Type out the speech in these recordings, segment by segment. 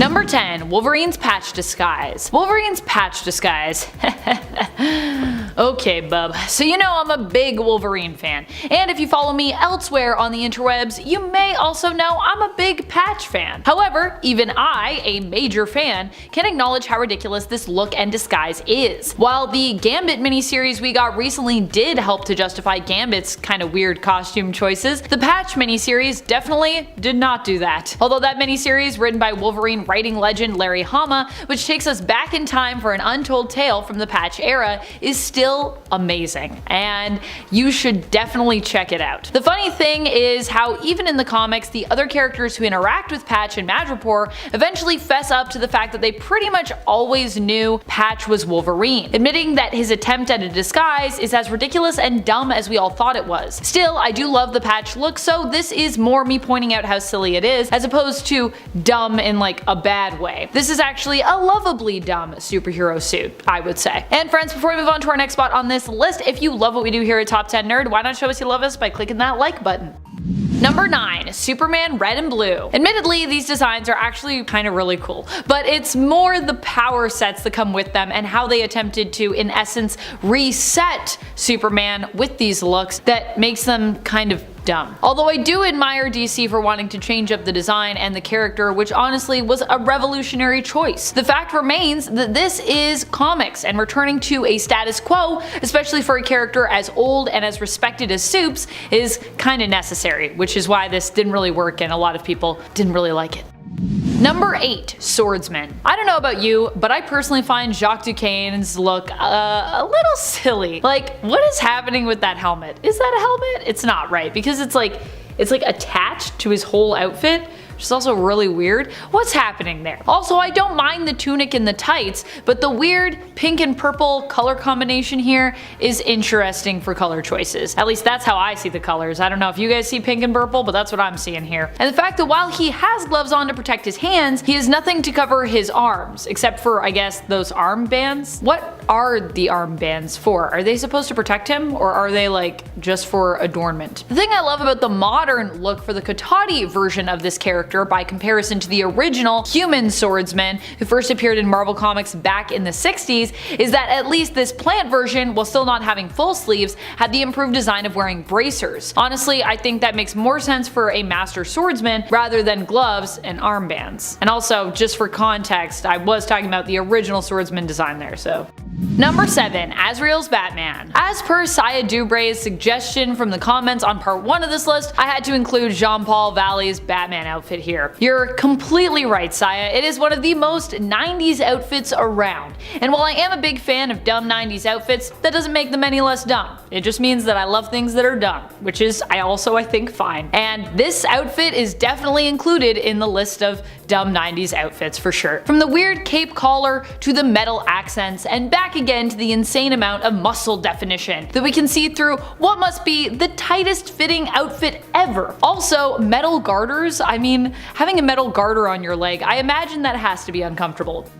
Number 10. Wolverine's patch disguise. Wolverine's patch disguise. Okay, bub. So you know I'm a big Wolverine fan, and if you follow me elsewhere on the interwebs, you may also know I'm a big patch fan. However, even I, a major fan, can acknowledge how ridiculous this look and disguise is. While the Gambit miniseries we got recently did help to justify Gambit's kind of weird costume choices, the patch miniseries definitely did not do that. Although that miniseries, written by Wolverine writing legend Larry Hama, which takes us back in time for an untold tale from the patch era, is still amazing, and you should definitely check it out. The funny thing is how even in the comics, the other characters who interact with Patch and Madripoor eventually fess up to the fact that they pretty much always knew Patch was Wolverine, admitting that his attempt at a disguise is as ridiculous and dumb as we all thought it was. Still, I do love the Patch look, so this is more me pointing out how silly it is, as opposed to dumb in like a bad way. This is actually a lovably dumb superhero suit, I would say. And friends, before we move on to our next spot on this list, if you love what we do here at Top 10 Nerd, why not show us you love us by clicking that like button. Number 9. Superman Red and Blue. Admittedly, these designs are actually kind of really cool, but it's more the power sets that come with them and how they attempted to, in essence, reset Superman with these looks that makes them kind of dumb. Although I do admire DC for wanting to change up the design and the character, which honestly was a revolutionary choice. The fact remains that this is comics, and returning to a status quo, especially for a character as old and as respected as Supes, is kinda necessary, which is why this didn't really work and a lot of people didn't really like it. Number 8. Swordsman. I don't know about you, but I personally find Jacques Duquesne's look a little silly. Like, what is happening with that helmet? Is that a helmet? It's not, right? Because it's like attached to his whole outfit, which is also really weird. What's happening there? Also, I don't mind the tunic and the tights, but the weird pink and purple color combination here is interesting for color choices. At least that's how I see the colors. I don't know if you guys see pink and purple, but that's what I'm seeing here. And the fact that while he has gloves on to protect his hands, he has nothing to cover his arms, except for, I guess, those armbands. What are the armbands for? Are they supposed to protect him, or are they like just for adornment? The thing I love about the modern look for the Kotati version of this character, by comparison to the original human swordsman who first appeared in Marvel Comics back in the 60s, is that at least this plant version, while still not having full sleeves, had the improved design of wearing bracers. Honestly, I think that makes more sense for a master swordsman rather than gloves and armbands. And also, just for context, I was talking about the original swordsman design there, so. Number 7. Azrael's Batman. As per Saya Dubray's suggestion from the comments on part 1 of this list, I had to include Jean-Paul Valley's Batman outfit here. You're completely right, Saya. It is one of the most 90s outfits around. And while I am a big fan of dumb 90s outfits, that doesn't make them any less dumb. It just means that I love things that are dumb, which is I think fine. And this outfit is definitely included in the list of dumb 90s outfits for sure. From the weird cape collar to the metal accents and back again to the insane amount of muscle definition that we can see through what must be the tightest fitting outfit ever. Also, metal garters. I mean, having a metal garter on your leg, I imagine that has to be uncomfortable.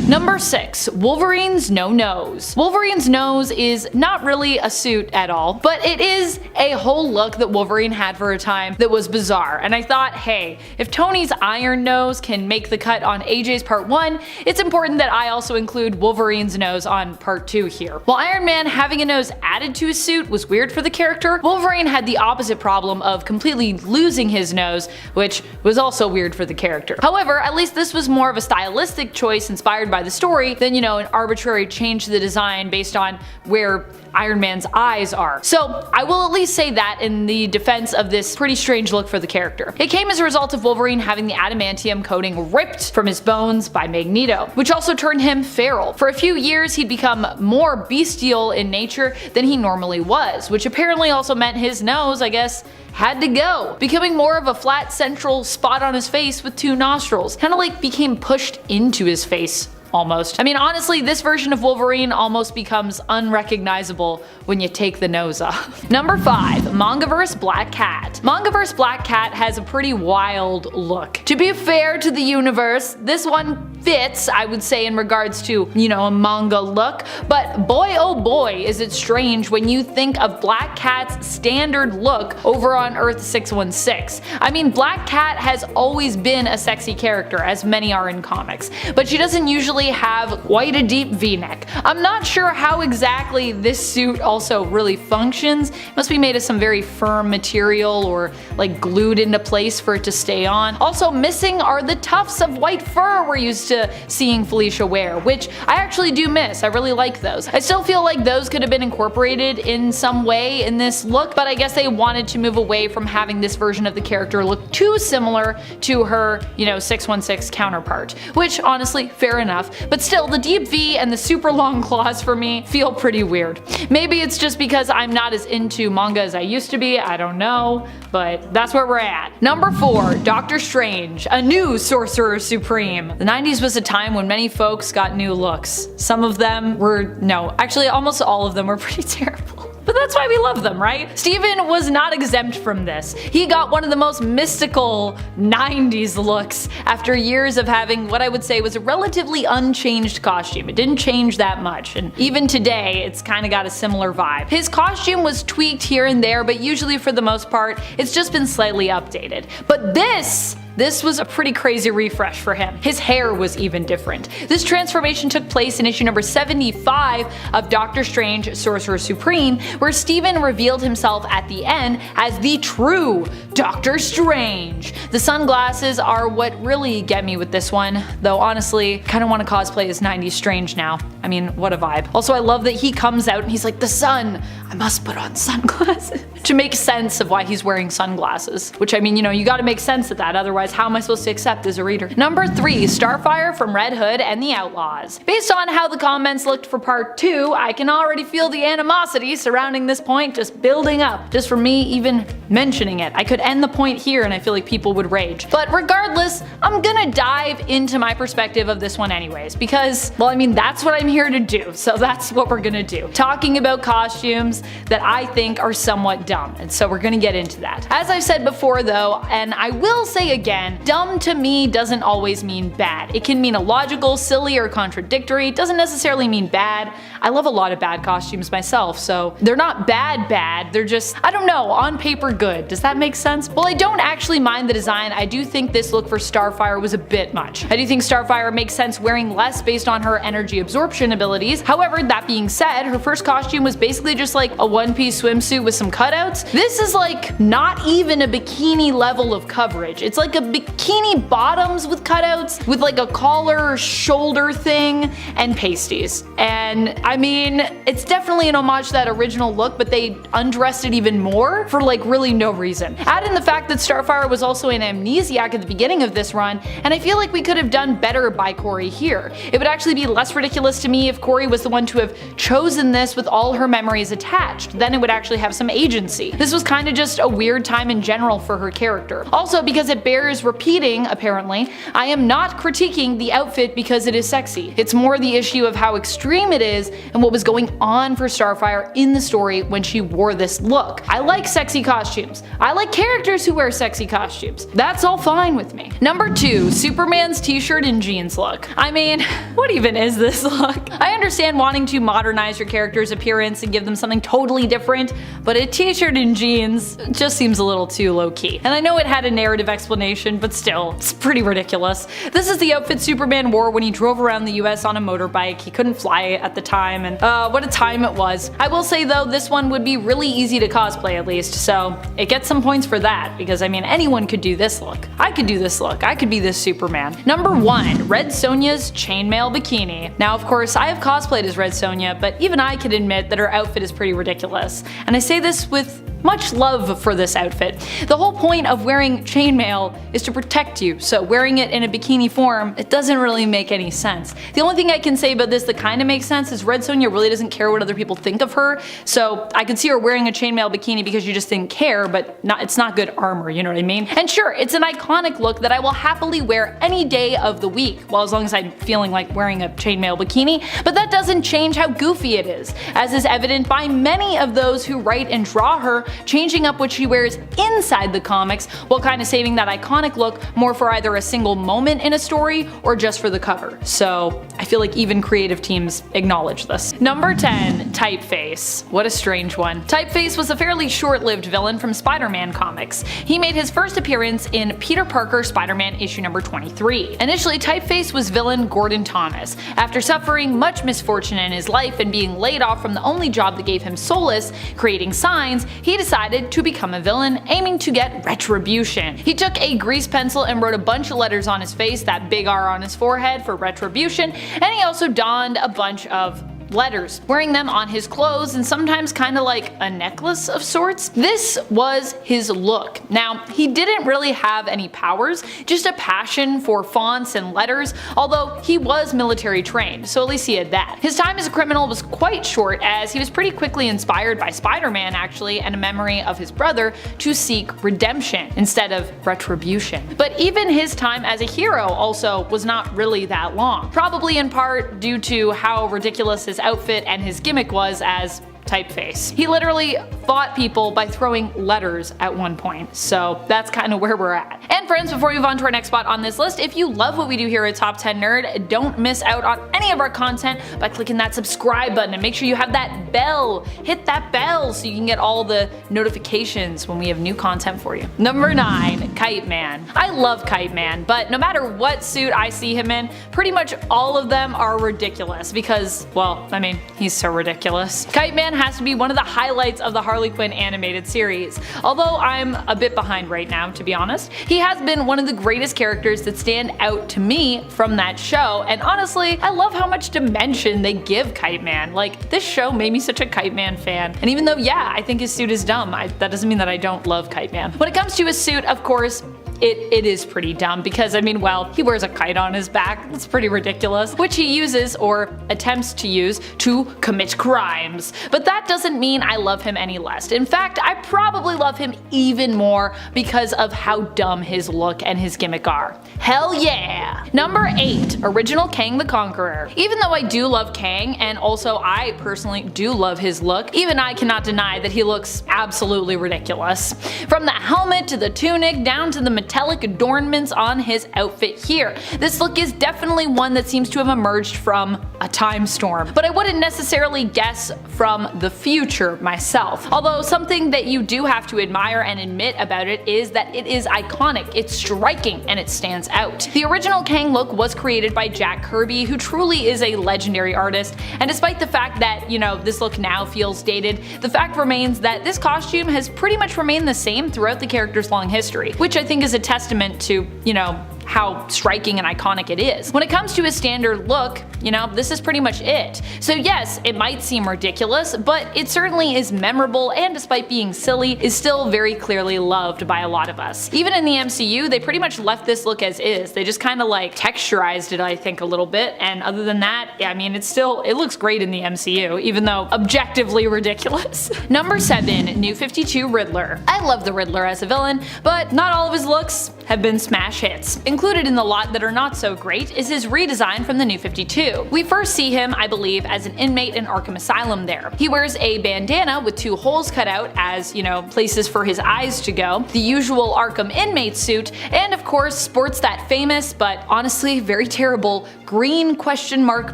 Number 6. Wolverine's no nose. Wolverine's nose is not really a suit at all, but it is a whole look that Wolverine had for a time that was bizarre, and I thought, hey, if Tony's iron nose can make the cut on AJ's part 1, it's important that I also include Wolverine's nose on part 2 here. While Iron Man having a nose added to his suit was weird for the character, Wolverine had the opposite problem of completely losing his nose, which was also weird for the character. However, at least this was more of a stylistic choice inspired by the story than, you know, an arbitrary change to the design based on where Iron Man's eyes are. So I will at least say that in the defense of this pretty strange look for the character. It came as a result of Wolverine having the adamantium coating ripped from his bones by Magneto, which also turned him feral. For a few years he'd become more bestial in nature than he normally was, which apparently also meant his nose, I guess, had to go, becoming more of a flat central spot on his face with 2 nostrils. Kinda like became pushed into his face. Almost. I mean, honestly, this version of Wolverine almost becomes unrecognizable when you take the nose off. Number 5. Mangaverse Black Cat. Mangaverse Black Cat has a pretty wild look. To be fair to the universe, this one fits, I would say, in regards to, you know, a manga look, but boy oh boy is it strange when you think of Black Cat's standard look over on Earth 616. I mean, Black Cat has always been a sexy character, as many are in comics, but she doesn't usually have quite a deep v-neck. I'm not sure how exactly this suit also really functions. It must be made of some very firm material or like glued into place for it to stay on. Also missing are the tufts of white fur we're used to seeing Felicia wear, which I actually do miss. I really like those. I still feel like those could have been incorporated in some way in this look, but I guess they wanted to move away from having this version of the character look too similar to her, 616 counterpart, which honestly, fair enough, but still the deep V and the super long claws for me feel pretty weird. Maybe it's just because I'm not as into manga as I used to be, I don't know, but that's where we're at. Number 4, Doctor Strange, a new Sorcerer Supreme. The 90s was a time when many folks got new looks. Some of them were, no, actually almost all of them were pretty terrible. But that's why we love them, right? Steven was not exempt from this. He got one of the most mystical 90s looks after years of having what I would say was a relatively unchanged costume. It didn't change that much, and even today it's kind of got a similar vibe. His costume was tweaked here and there, but usually for the most part it's just been slightly updated. But this was a pretty crazy refresh for him. His hair was even different. This transformation took place in issue number 75 of Doctor Strange Sorcerer Supreme, where Steven revealed himself at the end as the true Doctor Strange. The sunglasses are what really get me with this one, though honestly, kinda wanna cosplay as 90s Strange now. I mean, what a vibe. Also, I love that he comes out and he's like, the sun, I must put on sunglasses. To make sense of why he's wearing sunglasses. Which, I mean, you gotta make sense of that, otherwise how am I supposed to accept as a reader? Number 3, Starfire from Red Hood and the Outlaws. Based on how the comments looked for part 2, I can already feel the animosity surrounding this point just building up. Just for me even mentioning it. I could end the point here and I feel like people would rage. But regardless, I'm gonna dive into my perspective of this one anyways, because, well, I mean, that's what I'm here to do, so that's what we're gonna do. Talking about costumes that I think are somewhat dumb, and so we're gonna get into that. As I've said before though, and I will say again, dumb to me doesn't always mean bad. It can mean illogical, silly, or contradictory. It doesn't necessarily mean bad. I love a lot of bad costumes myself, so they're not bad, they're just, I don't know, on paper good. Does that make sense? Well, I don't actually mind the design. I do think this look for Starfire was a bit much. I do think Starfire makes sense wearing less based on her energy absorption abilities. However, that being said, her first costume was basically just like a one-piece swimsuit with some cutouts. This is like not even a bikini level of coverage. It's like a bikini bottoms with cutouts with like a collar, shoulder thing, and pasties. And I mean, it's definitely an homage to that original look, but they undressed it even more for like really no reason. Add in the fact that Starfire was also an amnesiac at the beginning of this run, and I feel like we could have done better by Corey here. It would actually be less ridiculous to me if Corey was the one to have chosen this with all her memories attached. Then it would actually have some agency. This was kind of just a weird time in general for her character. Also, because it bears repeating, apparently, I am not critiquing the outfit because it is sexy. It's more the issue of how extreme it is and what was going on for Starfire in the story when she wore this look. I like sexy costumes. I like characters who wear sexy costumes. That's all fine with me. Number 2, Superman's t-shirt and jeans look. I mean, what even is this look? I understand wanting to modernize your character's appearance and give them something totally different, but a t-shirt and jeans just seems a little too low-key. And I know it had a narrative explanation, but still, it's pretty ridiculous. This is the outfit Superman wore when he drove around the US on a motorbike. He couldn't fly at the time, and what a time it was. I will say though, this one would be really easy to cosplay at least, so it gets some points for that, because I mean, anyone could do this look. I could do this look. I could be this Superman. Number 1, Red Sonja's chainmail bikini. Now of course, I have cosplayed as Red Sonja, but even I can admit that her outfit is pretty ridiculous. And I say this with much love for this outfit. The whole point of wearing chainmail is to protect you, so wearing it in a bikini form, it doesn't really make any sense. The only thing I can say about this that kind of makes sense is Red Sonja really doesn't care what other people think of her, so I could see her wearing a chainmail bikini because you just didn't care, but it's not good armor, you know what I mean? And sure, it's an iconic look that I will happily wear any day of the week, well, as long as I'm feeling like wearing a chainmail bikini, but that doesn't change how goofy it is, as is evident by many of those who write and draw her changing up what she wears inside the comics while kind of saving that iconic look more for either a single moment in a story or just for the cover. So I feel like even creative teams acknowledge this. Number 10. Typeface. What a strange one. Typeface was a fairly short-lived villain from Spider-Man comics. He made his first appearance in Peter Parker Spider-Man issue number 23. Initially, Typeface was villain Gordon Thomas. After suffering much misfortune in his life and being laid off from the only job that gave him solace, creating signs, he decided to become a villain, aiming to get retribution. He took a grease pencil and wrote a bunch of letters on his face, that big R on his forehead for retribution, and he also donned a bunch of letters, wearing them on his clothes and sometimes kind of like a necklace of sorts. This was his look. Now, he didn't really have any powers, just a passion for fonts and letters, although he was military trained, so at least he had that. His time as a criminal was quite short, as he was pretty quickly inspired by Spider-Man actually, and a memory of his brother, to seek redemption instead of retribution. But even his time as a hero also was not really that long, probably in part due to how ridiculous his outfit and his gimmick was as Typeface. He literally fought people by throwing letters at one point, so that's kind of where we're at. And friends, before we move on to our next spot on this list, if you love what we do here at Top 10 Nerd, don't miss out on any of our content by clicking that subscribe button, and make sure you have that bell. Hit that bell so you can get all the notifications when we have new content for you. Number 9. Kite Man. I love Kite Man, but no matter what suit I see him in, pretty much all of them are ridiculous because, well, I mean, he's so ridiculous. Kite Man has to be one of the highlights of the Harley Quinn animated series. Although I'm a bit behind right now, to be honest, he has been one of the greatest characters that stand out to me from that show, and honestly, I love how much dimension they give Kite Man. Like, this show made me such a Kite Man fan, and even though, yeah, I think his suit is dumb, that doesn't mean that I don't love Kite Man. When it comes to his suit, of course, it is pretty dumb because, I mean, well, he wears a kite on his back. It's pretty ridiculous, which he uses or attempts to use to commit crimes. But that doesn't mean I love him any less. In fact, I probably love him even more because of how dumb his look and his gimmick are. Hell yeah! Number 8. Original Kang the Conqueror. Even though I do love Kang, and also I personally do love his look, even I cannot deny that he looks absolutely ridiculous. From the helmet to the tunic down to the metallic adornments on his outfit here. This look is definitely one that seems to have emerged from a time storm, but I wouldn't necessarily guess from the future myself. Although something that you do have to admire and admit about it is that it is iconic, it's striking, and it stands out. The original Kang look was created by Jack Kirby, who truly is a legendary artist, and despite the fact that, you know, this look now feels dated, the fact remains that this costume has pretty much remained the same throughout the character's long history, which I think is a testament to, you know, how striking and iconic it is. When it comes to his standard look, you know, this is pretty much it. So yes, it might seem ridiculous, but it certainly is memorable, and despite being silly, is still very clearly loved by a lot of us. Even in the MCU, they pretty much left this look as is. They just kind of like texturized it, I think, a little bit, and other than that, I mean, it looks great in the MCU, even though objectively ridiculous. Number 7. New 52 Riddler. I love the Riddler as a villain, but not all of his looks have been smash hits. Included in the lot that are not so great is his redesign from the New 52. We first see him, I believe, as an inmate in Arkham Asylum there. He wears a bandana with 2 holes cut out as, you know, places for his eyes to go, the usual Arkham inmate suit, and of course sports that famous, but honestly very terrible, green question mark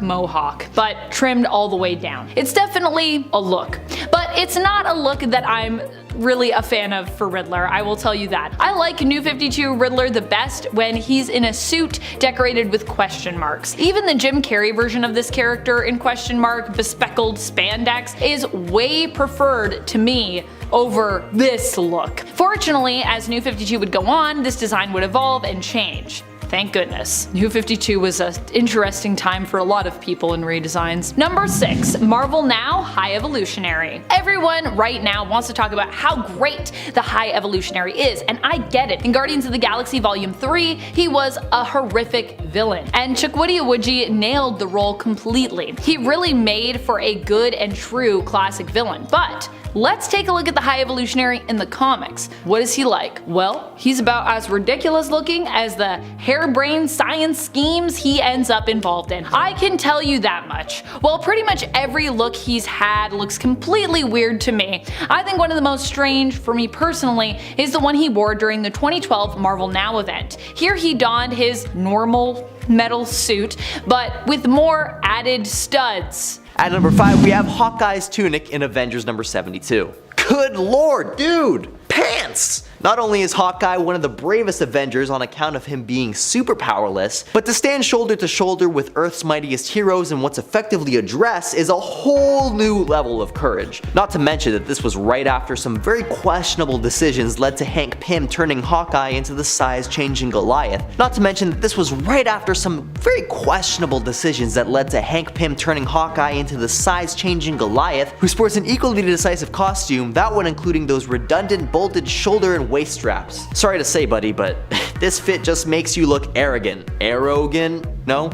mohawk, but trimmed all the way down. It's definitely a look, but it's not a look that I'm really a fan of for Riddler, I will tell you that. I like New 52 Riddler the best when he's in a suit decorated with question marks. Even the Jim Carrey version of this character in question mark bespeckled spandex is way preferred to me over this look. Fortunately, as New 52 would go on, this design would evolve and change. Thank goodness. New 52 was an interesting time for a lot of people in redesigns. Number 6. Marvel Now High Evolutionary. Everyone right now wants to talk about how great the High Evolutionary is, and I get it. In Guardians of the Galaxy Volume 3, he was a horrific villain, and Chukwudi Iwuji nailed the role completely. He really made for a good and true classic villain, but let's take a look at the High Evolutionary in the comics. What is he like? Well, he's about as ridiculous looking as the hair harebrained science schemes he ends up involved in. I can tell you that much. While pretty much every look he's had looks completely weird to me, I think one of the most strange, for me personally, is the one he wore during the 2012 Marvel Now event. Here he donned his normal metal suit, but with more added studs. At number 5, we have Hawkeye's tunic in Avengers number 72. Good lord, dude! Pants! Not only is Hawkeye one of the bravest Avengers on account of him being super powerless, but to stand shoulder to shoulder with Earth's mightiest heroes in what's effectively a dress is a whole new level of courage. Not to mention that this was right after some very questionable decisions led to Hank Pym turning Hawkeye into the size-changing Goliath. Not to mention that this was right after some very questionable decisions that led to Hank Pym turning Hawkeye into the size-changing Goliath, who sports an equally decisive costume, that one including those redundant bolted shoulder and waist straps. Sorry to say, buddy, but this fit just makes you look arrogant. Arrogant? No?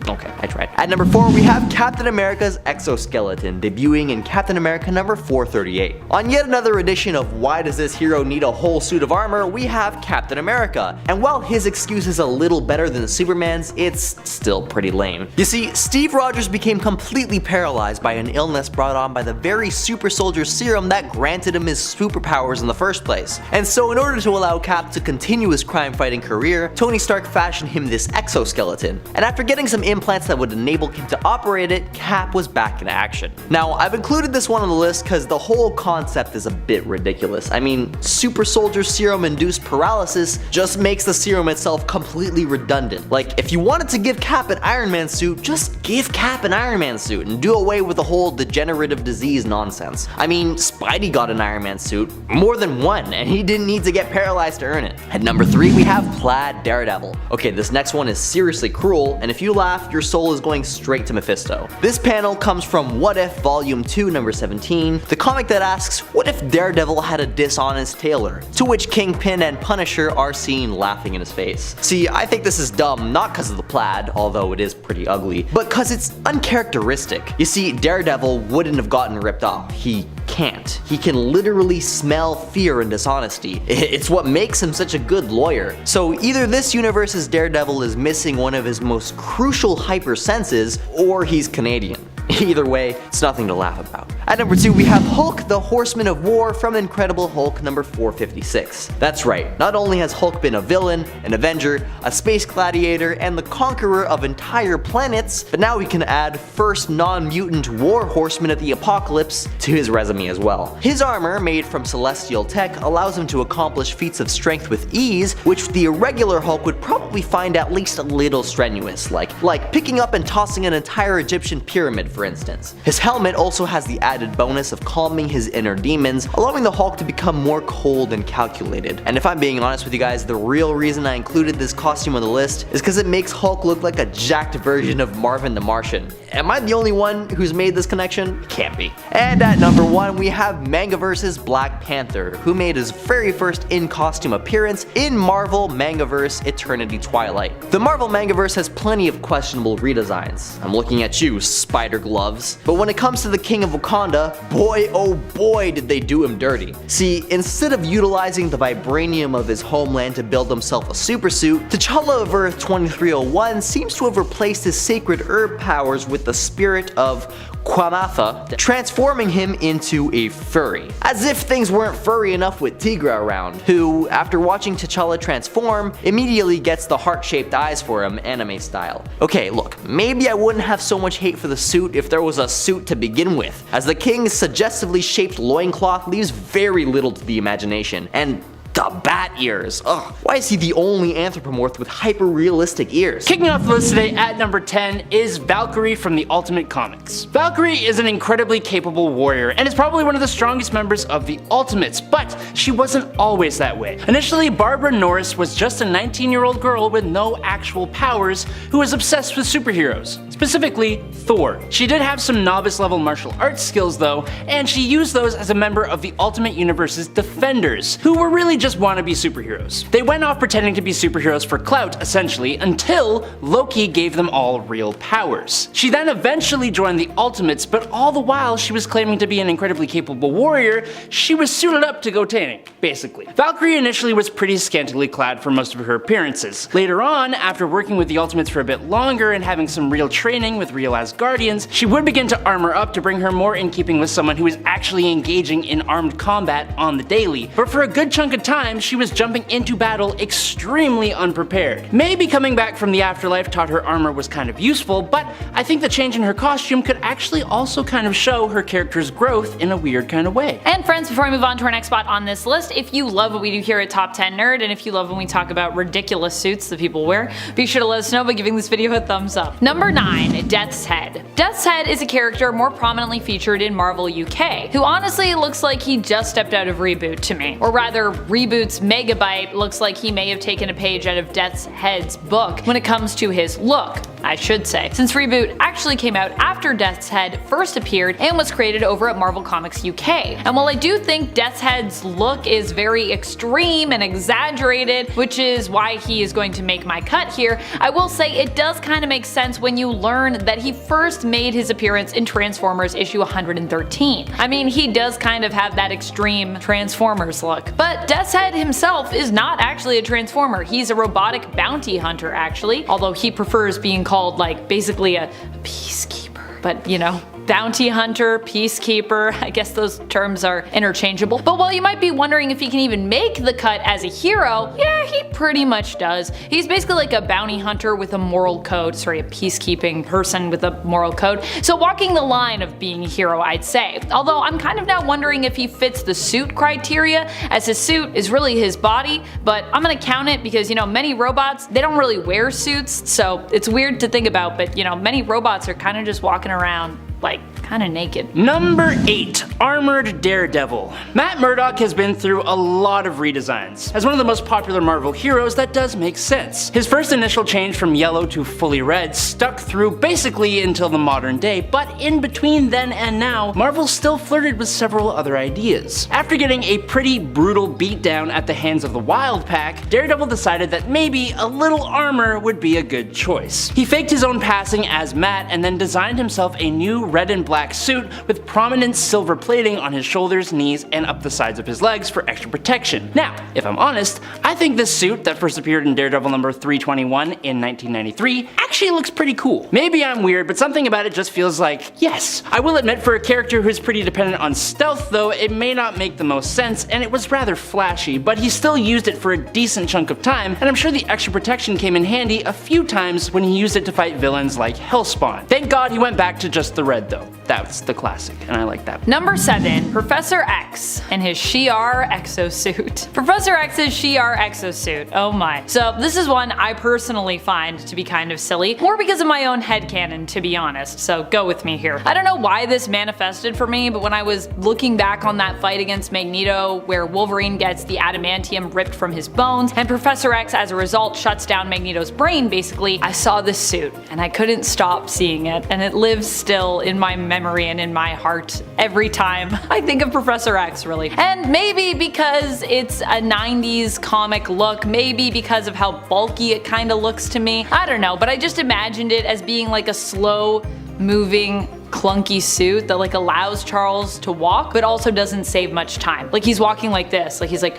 Okay, I tried. At number 4, we have Captain America's exoskeleton, debuting in Captain America number 438. On yet another edition of Why Does This Hero Need a Whole Suit of Armor, we have Captain America. And while his excuse is a little better than Superman's, it's still pretty lame. You see, Steve Rogers became completely paralyzed by an illness brought on by the very super soldier serum that granted him his superpowers in the first place. And so in order to allow Cap to continue his crime-fighting career, Tony Stark fashioned him this exoskeleton. And after getting some implants that would enable him to operate it, Cap was back in action. Now, I've included this one on the list because the whole concept is a bit ridiculous. I mean, super soldier serum induced paralysis just makes the serum itself completely redundant. Like, if you wanted to give Cap an Iron Man suit, just give Cap an Iron Man suit and do away with the whole degenerative disease nonsense. I mean, Spidey got an Iron Man suit, more than one, and he didn't need to get paralyzed to earn it. At number 3, we have Plaid Daredevil. Okay, this next one is seriously cruel, and if you laugh, your soul is going straight to Mephisto. This panel comes from What If Volume 2 number 17, the comic that asks, what if Daredevil had a dishonest tailor? To which Kingpin and Punisher are seen laughing in his face. See, I think this is dumb not because of the plaid, although it is pretty ugly, but because it's uncharacteristic. You see, Daredevil wouldn't have gotten ripped off. He can't. He can literally smell fear and dishonesty. It's what makes him such a good lawyer. So either this universe's Daredevil is missing one of his most crucial hyper senses, or he's Canadian. Either way, it's nothing to laugh about. At number 2, we have Hulk, the Horseman of War from Incredible Hulk number 456. That's right, not only has Hulk been a villain, an Avenger, a space gladiator, and the conqueror of entire planets, but now we can add first non-mutant war horseman of the apocalypse to his resume as well. His armor, made from celestial tech, allows him to accomplish feats of strength with ease, which the irregular Hulk would probably find at least a little strenuous, like picking up and tossing an entire Egyptian pyramid, for instance. His helmet also has the added bonus of calming his inner demons, allowing the Hulk to become more cold and calculated. And if I'm being honest with you guys, the real reason I included this costume on the list is because it makes Hulk look like a jacked version of Marvin the Martian. Am I the only one who's made this connection? Can't be. And at number 1, we have Mangaverse's Black Panther, who made his very first in-costume appearance in Marvel Mangaverse Eternity Twilight. The Marvel Mangaverse has plenty of questionable redesigns. I'm looking at you, Spider-Gloves. But when it comes to the King of Wakanda, boy oh boy did they do him dirty. See, instead of utilizing the vibranium of his homeland to build himself a supersuit, T'Challa of Earth 2301 seems to have replaced his sacred herb powers with the spirit of Kwamatha, transforming him into a furry. As if things weren't furry enough with Tigra around, who, after watching T'Challa transform, immediately gets the heart-shaped eyes for him, anime style. Okay, look, maybe I wouldn't have so much hate for the suit if there was a suit to begin with, as the King's suggestively shaped loincloth leaves very little to the imagination, and the bat ears. Ugh, why is he the only anthropomorph with hyper-realistic ears? Kicking off the list today at number 10 is Valkyrie from the Ultimate Comics. Valkyrie is an incredibly capable warrior and is probably one of the strongest members of the Ultimates, but she wasn't always that way. Initially, Barbara Norris was just a 19-year-old girl with no actual powers who was obsessed with superheroes, specifically Thor. She did have some novice-level martial arts skills though, and she used those as a member of the Ultimate Universe's Defenders, who were really just just wannabe superheroes. They went off pretending to be superheroes for clout, essentially, until Loki gave them all real powers. She then eventually joined the Ultimates, but all the while she was claiming to be an incredibly capable warrior, she was suited up to go tanning, basically. Valkyrie initially was pretty scantily clad for most of her appearances. Later on, after working with the Ultimates for a bit longer and having some real training with real Asgardians, she would begin to armor up to bring her more in keeping with someone who is actually engaging in armed combat on the daily. But for a good chunk of time, she was jumping into battle extremely unprepared. Maybe coming back from the afterlife taught her armor was kind of useful, but I think the change in her costume could actually also kind of show her character's growth in a weird kind of way. And friends, before I move on to our next spot on this list, if you love what we do here at Top 10 Nerd, and if you love when we talk about ridiculous suits that people wear, be sure to let us know by giving this video a thumbs up. Number 9. Death's Head. Death's Head is a character more prominently featured in Marvel UK, who honestly looks like he just stepped out of Reboot to me. Or rather, Reboot's Megabyte looks like he may have taken a page out of Death's Head's book when it comes to his look, I should say, since Reboot actually came out after Death's Head first appeared and was created over at Marvel Comics UK. And while I do think Death's Head's look is very extreme and exaggerated, which is why he is going to make my cut here, I will say it does kind of make sense when you learn that he first made his appearance in Transformers issue 113. I mean, he does kind of have that extreme Transformers look. But Death's Head himself is not actually a Transformer. He's a robotic bounty hunter, actually, although he prefers being called like basically a peacekeeper. But you know, bounty hunter, peacekeeper, I guess those terms are interchangeable. But while you might be wondering if he can even make the cut as a hero, yeah, he pretty much does. He's basically like a bounty hunter with a moral code, sorry, a peacekeeping person with a moral code. So walking the line of being a hero, I'd say. Although I'm kind of now wondering if he fits the suit criteria, as his suit is really his body, but I'm gonna count it because, you know, many robots, they don't really wear suits, so it's weird to think about, but you know, many robots are kind of just walking around like kind of naked. Number 8. Armored Daredevil. Matt Murdock has been through a lot of redesigns. As one of the most popular Marvel heroes, that does make sense. His first initial change from yellow to fully red stuck through basically until the modern day, but in between then and now, Marvel still flirted with several other ideas. After getting a pretty brutal beatdown at the hands of the Wild Pack, Daredevil decided that maybe a little armor would be a good choice. He faked his own passing as Matt and then designed himself a new red and black suit with prominent silver plating on his shoulders, knees, and up the sides of his legs for extra protection. Now, if I'm honest, I think this suit that first appeared in Daredevil number 321 in 1993 actually looks pretty cool. Maybe I'm weird, but something about it just feels like yes. I will admit, for a character who's pretty dependent on stealth though, it may not make the most sense, and it was rather flashy, but he still used it for a decent chunk of time, and I'm sure the extra protection came in handy a few times when he used it to fight villains like Hellspawn. Thank God he went back to just the red though. That's the classic, and I like that. Number 7. Professor X and his Shi'ar exosuit. Professor X's Shi'ar exosuit, oh my. So this is one I personally find to be kind of silly, more because of my own headcanon, to be honest, so go with me here. I don't know why this manifested for me, but when I was looking back on that fight against Magneto, where Wolverine gets the adamantium ripped from his bones, and Professor X as a result shuts down Magneto's brain basically, I saw this suit, and I couldn't stop seeing it, and it lives still in my memory and in my heart every time I think of Professor X, really. And maybe because it's a 90s comic look, maybe because of how bulky it kind of looks to me, I don't know, but I just imagined it as being like a slow moving clunky suit that like allows Charles to walk but also doesn't save much time. Like he's walking like this, like he's like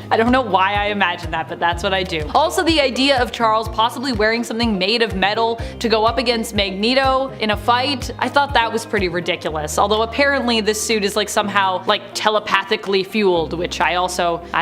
I don't know why I imagined that, but that's what I do. Also, the idea of Charles possibly wearing something made of metal to go up against Magneto in a fight, I thought that was pretty ridiculous. Although apparently this suit is like somehow like telepathically fueled, which I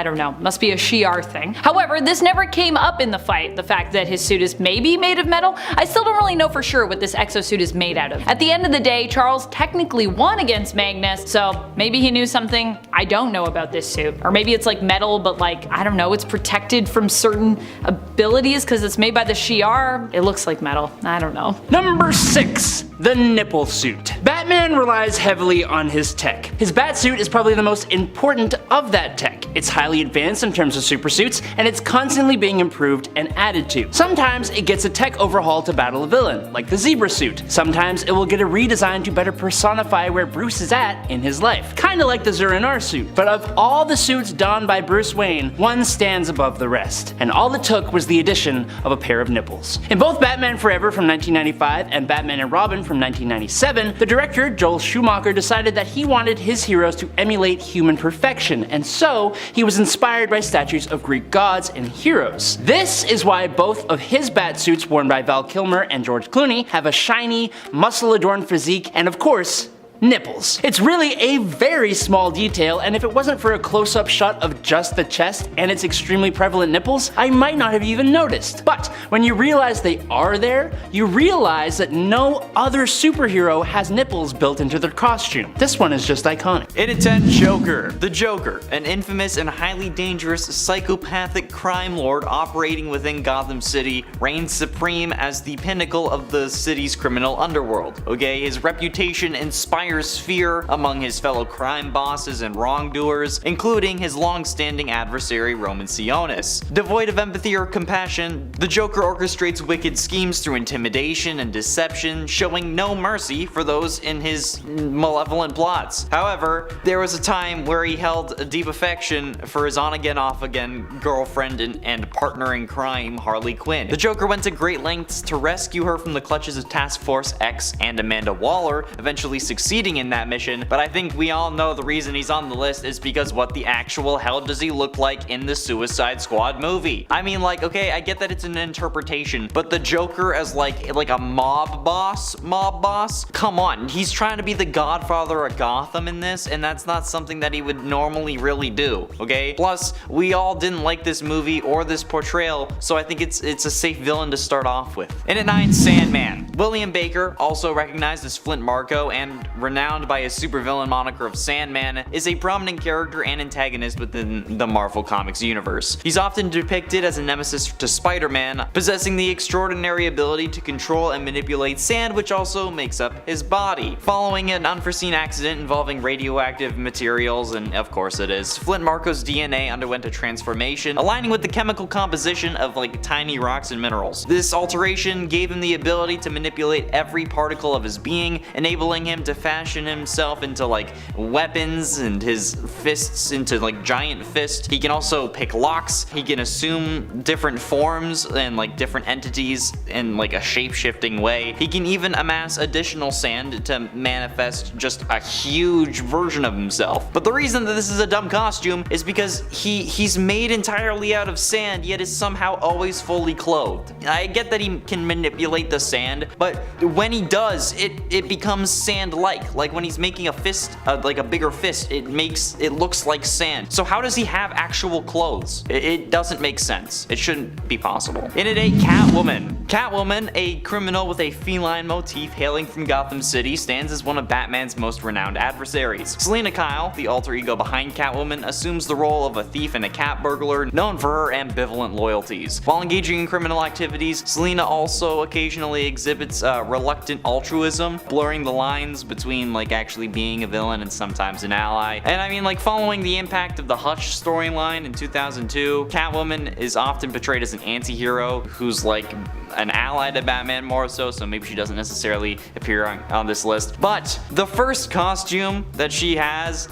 don't know, must be a Shi'ar thing. However, this never came up in the fight, the fact that his suit is maybe made of metal. I still don't really know for sure what this exosuit is made out of. At the end of the day, Charles technically won against Magnus, so maybe he knew something I don't know about this suit. Or maybe it's like metal but but like, I don't know, it's protected from certain abilities because it's made by the Shi'ar. It looks like metal. I don't know. Number 6. The nipple suit. Batman relies heavily on his tech. His bat suit is probably the most important of that tech. It's highly advanced in terms of super suits, and it's constantly being improved and added to. Sometimes it gets a tech overhaul to battle a villain, like the zebra suit. Sometimes it will get a redesign to better personify where Bruce is at in his life, kinda like the Zur-En-Arrh suit. But of all the suits donned by Bruce Wayne, one stands above the rest, and all it took was the addition of a pair of nipples. In both Batman Forever from 1995 and Batman and Robin from 1997, the director, Joel Schumacher, decided that he wanted his heroes to emulate human perfection, and so he was inspired by statues of Greek gods and heroes. This is why both of his bat suits worn by Val Kilmer and George Clooney have a shiny, muscle-adorned physique, and of course, nipples. It's really a very small detail, and if it wasn't for a close-up shot of just the chest and its extremely prevalent nipples, I might not have even noticed. But when you realize they are there, you realize that no other superhero has nipples built into their costume. This one is just iconic. In at 10, Joker. The Joker, an infamous and highly dangerous psychopathic crime lord operating within Gotham City, reigns supreme as the pinnacle of the city's criminal underworld. Okay, his reputation inspires fear among his fellow crime bosses and wrongdoers, including his long-standing adversary Roman Sionis. Devoid of empathy or compassion, the Joker orchestrates wicked schemes through intimidation and deception, showing no mercy for those in his malevolent plots. However, there was a time where he held a deep affection for his on-again, off-again girlfriend and partner in crime, Harley Quinn. The Joker went to great lengths to rescue her from the clutches of Task Force X and Amanda Waller, eventually succeeding in that mission, but I think we all know the reason he's on the list is because what the actual hell does he look like in the Suicide Squad movie? I mean, like, okay, I get that it's an interpretation, but the Joker as like a mob boss? Come on, he's trying to be the Godfather of Gotham in this, and that's not something that he would normally really do, okay? Plus, we all didn't like this movie or this portrayal, so I think it's a safe villain to start off with. And at 9, Sandman. William Baker, also recognized as Flint Marko and renowned by his supervillain moniker of Sandman, is a prominent character and antagonist within the Marvel Comics universe. He's often depicted as a nemesis to Spider-Man, possessing the extraordinary ability to control and manipulate sand, which also makes up his body. Following an unforeseen accident involving radioactive materials, and of course it is, Flint Marko's DNA underwent a transformation, aligning with the chemical composition of like tiny rocks and minerals. This alteration gave him the ability to manipulate every particle of his being, enabling him to fashion himself into like weapons and his fists into like giant fists. He can also pick locks. He can assume different forms and like different entities in like a shape-shifting way. He can even amass additional sand to manifest just a huge version of himself. But the reason that this is a dumb costume is because he's made entirely out of sand, yet is somehow always fully clothed. I get that he can manipulate the sand, but when he does, it becomes sand-like. Like when he's making a fist, like a bigger fist, it looks like sand. So how does he have actual clothes? It doesn't make sense. It shouldn't be possible. In at 8, Catwoman. Catwoman, a criminal with a feline motif hailing from Gotham City, stands as one of Batman's most renowned adversaries. Selina Kyle, the alter ego behind Catwoman, assumes the role of a thief and a cat burglar, known for her ambivalent loyalties. While engaging in criminal activities, Selina also occasionally exhibits reluctant altruism, blurring the lines between like actually being a villain and sometimes an ally. And I mean, like, following the impact of the Hush storyline in 2002, Catwoman is often portrayed as an anti-hero who's like an ally to Batman more so maybe she doesn't necessarily appear on this list. But the first costume that she has,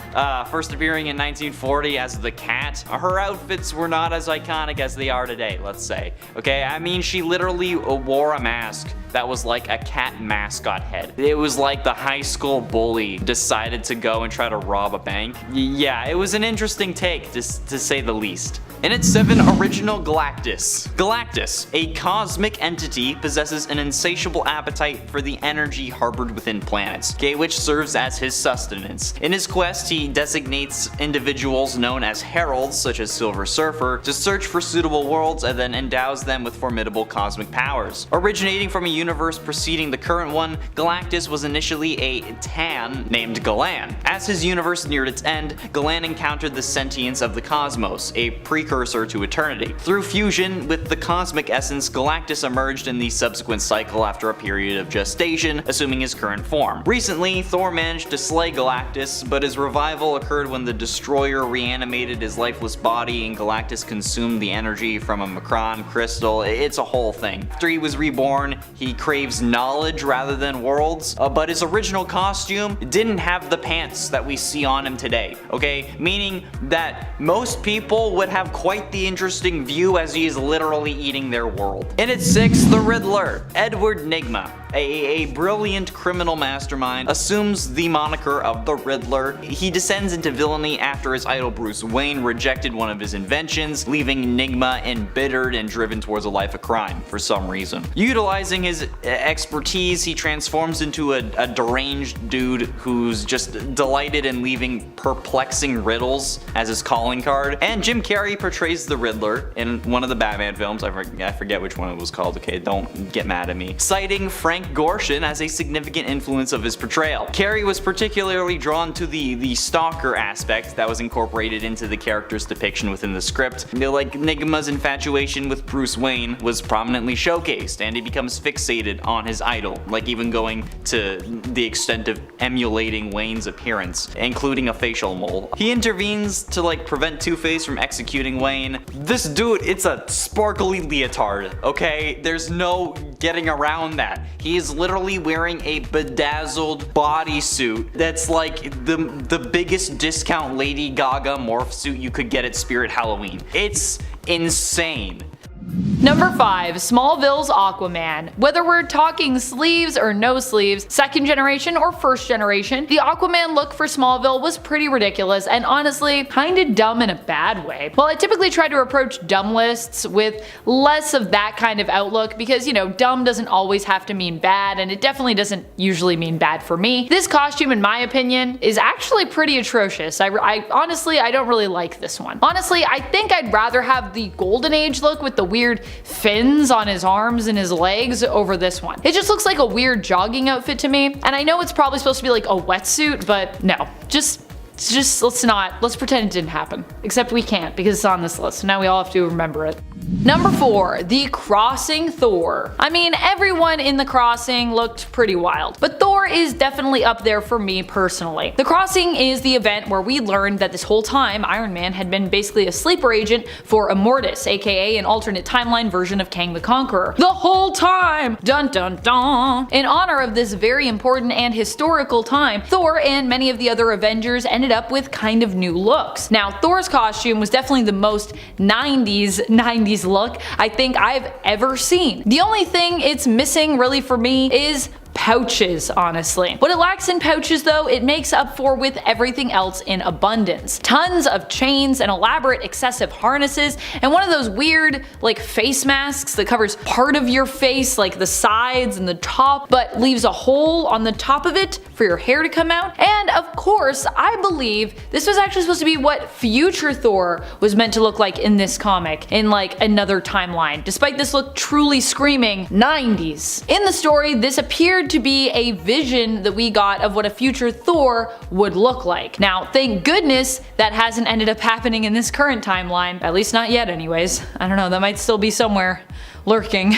first appearing in 1940 as the Cat, her outfits were not as iconic as they are today, let's say. Okay, I mean, she literally wore a mask that was like a cat mascot head. It was like the high school bully decided to go and try to rob a bank. Yeah, it was an interesting take, to say the least. And at 7, Original Galactus. Galactus, a cosmic entity, possesses an insatiable appetite for the energy harbored within planets, which serves as his sustenance. In his quest, he designates individuals known as heralds, such as Silver Surfer, to search for suitable worlds and then endows them with formidable cosmic powers. Originating from a universe preceding the current one, Galactus was initially a Tan named Galan. As his universe neared its end, Galan encountered the sentience of the cosmos, a precursor to eternity. Through fusion with the cosmic essence, Galactus emerged in the subsequent cycle after a period of gestation, assuming his current form. Recently, Thor managed to slay Galactus, but his revival occurred when the Destroyer reanimated his lifeless body and Galactus consumed the energy from a Macron crystal. It's a whole thing. After he was reborn, he craves knowledge rather than worlds, but his original costume didn't have the pants that we see on him today, okay? Meaning that most people would have quite the interesting view as he is literally eating their world. And at 6, the Riddler, Edward Nygma. A brilliant criminal mastermind, assumes the moniker of the Riddler. He descends into villainy after his idol Bruce Wayne rejected one of his inventions, leaving Nygma embittered and driven towards a life of crime for some reason. Utilizing his expertise, he transforms into a deranged dude who's just delighted in leaving perplexing riddles as his calling card. And Jim Carrey portrays the Riddler in one of the Batman films. I forget which one it was called, okay, don't get mad at me. Citing Frank Gorshin as a significant influence of his portrayal. Carrey was particularly drawn to the stalker aspect that was incorporated into the character's depiction within the script. Like Nygma's infatuation with Bruce Wayne was prominently showcased, and he becomes fixated on his idol, like even going to the extent of emulating Wayne's appearance, including a facial mole. He intervenes to prevent Two-Face from executing Wayne. This dude, it's a sparkly leotard, okay? There's no getting around that. He is literally wearing a bedazzled bodysuit that's like the biggest discount Lady Gaga morph suit you could get at Spirit Halloween. It's insane. Number 5, Smallville's Aquaman. Whether we're talking sleeves or no sleeves, second generation or first generation, the Aquaman look for Smallville was pretty ridiculous and honestly kinda dumb in a bad way. While I typically try to approach dumb lists with less of that kind of outlook because, you know, dumb doesn't always have to mean bad, and it definitely doesn't usually mean bad for me, this costume, in my opinion, is actually pretty atrocious. I honestly, I don't really like this one. Honestly, I think I'd rather have the Golden Age look with the weird fins on his arms and his legs over this one. It just looks like a weird jogging outfit to me, and I know it's probably supposed to be like a wetsuit, but no, just let's pretend it didn't happen. Except we can't because it's on this list, so now we all have to remember it. Number 4, the Crossing Thor. I mean, everyone in The Crossing looked pretty wild, but Thor is definitely up there for me personally. The Crossing is the event where we learned that this whole time Iron Man had been basically a sleeper agent for Immortus, aka an alternate timeline version of Kang the Conqueror. The whole time! Dun dun dun! In honor of this very important and historical time, Thor and many of the other Avengers ended up with kind of new looks. Now, Thor's costume was definitely the most 90s look I think I've ever seen. The only thing it's missing really for me is pouches, honestly. What it lacks in pouches though, it makes up for with everything else in abundance. Tons of chains and elaborate excessive harnesses, and one of those weird like face masks that covers part of your face, like the sides and the top, but leaves a hole on the top of it for your hair to come out. And of course, I believe this was actually supposed to be what future Thor was meant to look like in this comic, in like another timeline, despite this look truly screaming 90s. In the story, this appeared to be a vision that we got of what a future Thor would look like. Now, thank goodness that hasn't ended up happening in this current timeline, at least not yet anyways. I don't know, that might still be somewhere lurking.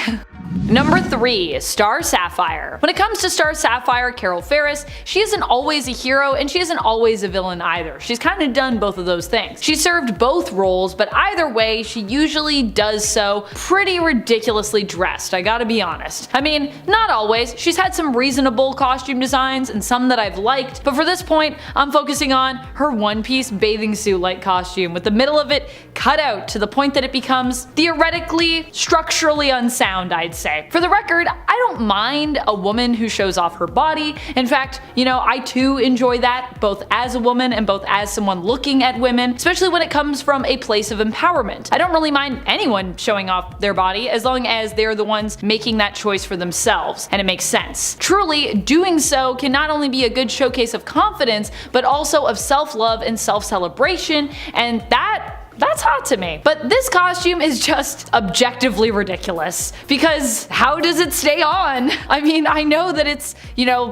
Number 3, Star Sapphire. When it comes to Star Sapphire, Carol Ferris, she isn't always a hero and she isn't always a villain either. She's kind of done both of those things. She served both roles, but either way, she usually does so pretty ridiculously dressed, I gotta be honest. I mean, not always. She's had some reasonable costume designs and some that I've liked, but for this point, I'm focusing on her one-piece bathing suit-like costume with the middle of it cut out to the point that it becomes theoretically, structurally unsound, I'd I'd say. For the record, I don't mind a woman who shows off her body. In fact, I too enjoy that, both as a woman and both as someone looking at women, especially when it comes from a place of empowerment. I don't really mind anyone showing off their body as long as they're the ones making that choice for themselves, and it makes sense. Truly, doing so can not only be a good showcase of confidence, but also of self-love and self-celebration, and that's hot to me. But this costume is just objectively ridiculous, because how does it stay on? I mean, I know that it's,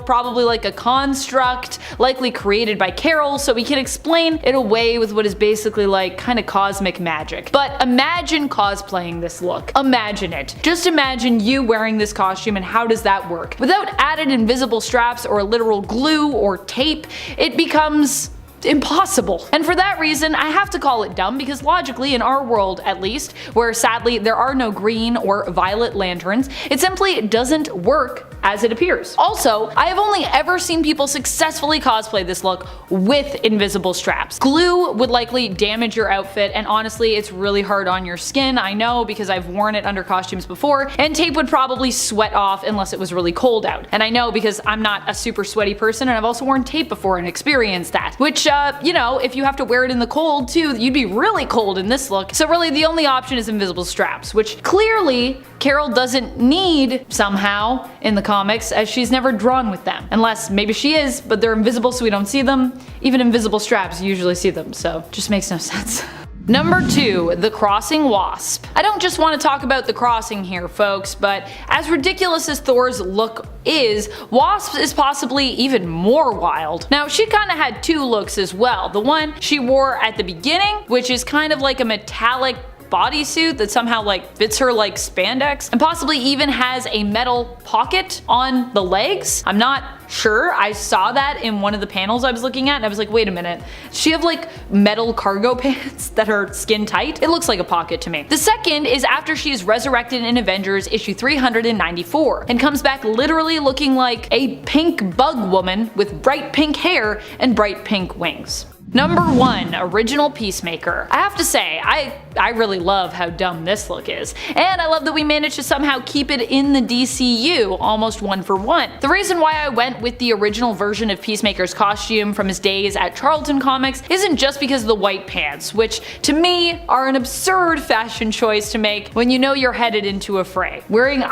probably like a construct, likely created by Carol, so we can explain it away with what is basically like kind of cosmic magic. But imagine cosplaying this look. Imagine it. Just imagine you wearing this costume, and how does that work? Without added invisible straps or literal glue or tape, it becomes impossible. And for that reason, I have to call it dumb, because logically, in our world at least, where sadly there are no green or violet lanterns, it simply doesn't work as it appears. Also, I have only ever seen people successfully cosplay this look with invisible straps. Glue would likely damage your outfit, and honestly, it's really hard on your skin, I know, because I've worn it under costumes before, and tape would probably sweat off unless it was really cold out. And I know because I'm not a super sweaty person, and I've also worn tape before and experienced that, which if you have to wear it in the cold too, you'd be really cold in this look. So really the only option is invisible straps, which clearly Carol doesn't need somehow in the comics, as she's never drawn with them. Unless maybe she is, but they're invisible so we don't see them. Even invisible straps, you usually see them, so just makes no sense. Number 2, the crossing wasp. I don't just want to talk about the crossing here, folks, but as ridiculous as Thor's look is, Wasp is possibly even more wild. Now, she kinda had 2 looks as well. The one she wore at the beginning, which is kind of like a metallic bodysuit that somehow fits her like spandex, and possibly even has a metal pocket on the legs. I'm not sure. I saw that in one of the panels I was looking at, and I was like, wait a minute, does she have metal cargo pants that are skin tight? It looks like a pocket to me. The second is after she is resurrected in Avengers issue 394 and comes back literally looking like a pink bug woman with bright pink hair and bright pink wings. Number 1, original Peacemaker. I have to say, I really love how dumb this look is, and I love that we managed to somehow keep it in the DCU, almost 1 for 1. The reason why I went with the original version of Peacemaker's costume from his days at Charlton Comics isn't just because of the white pants, which to me are an absurd fashion choice to make when you know you're headed into a fray. Wearing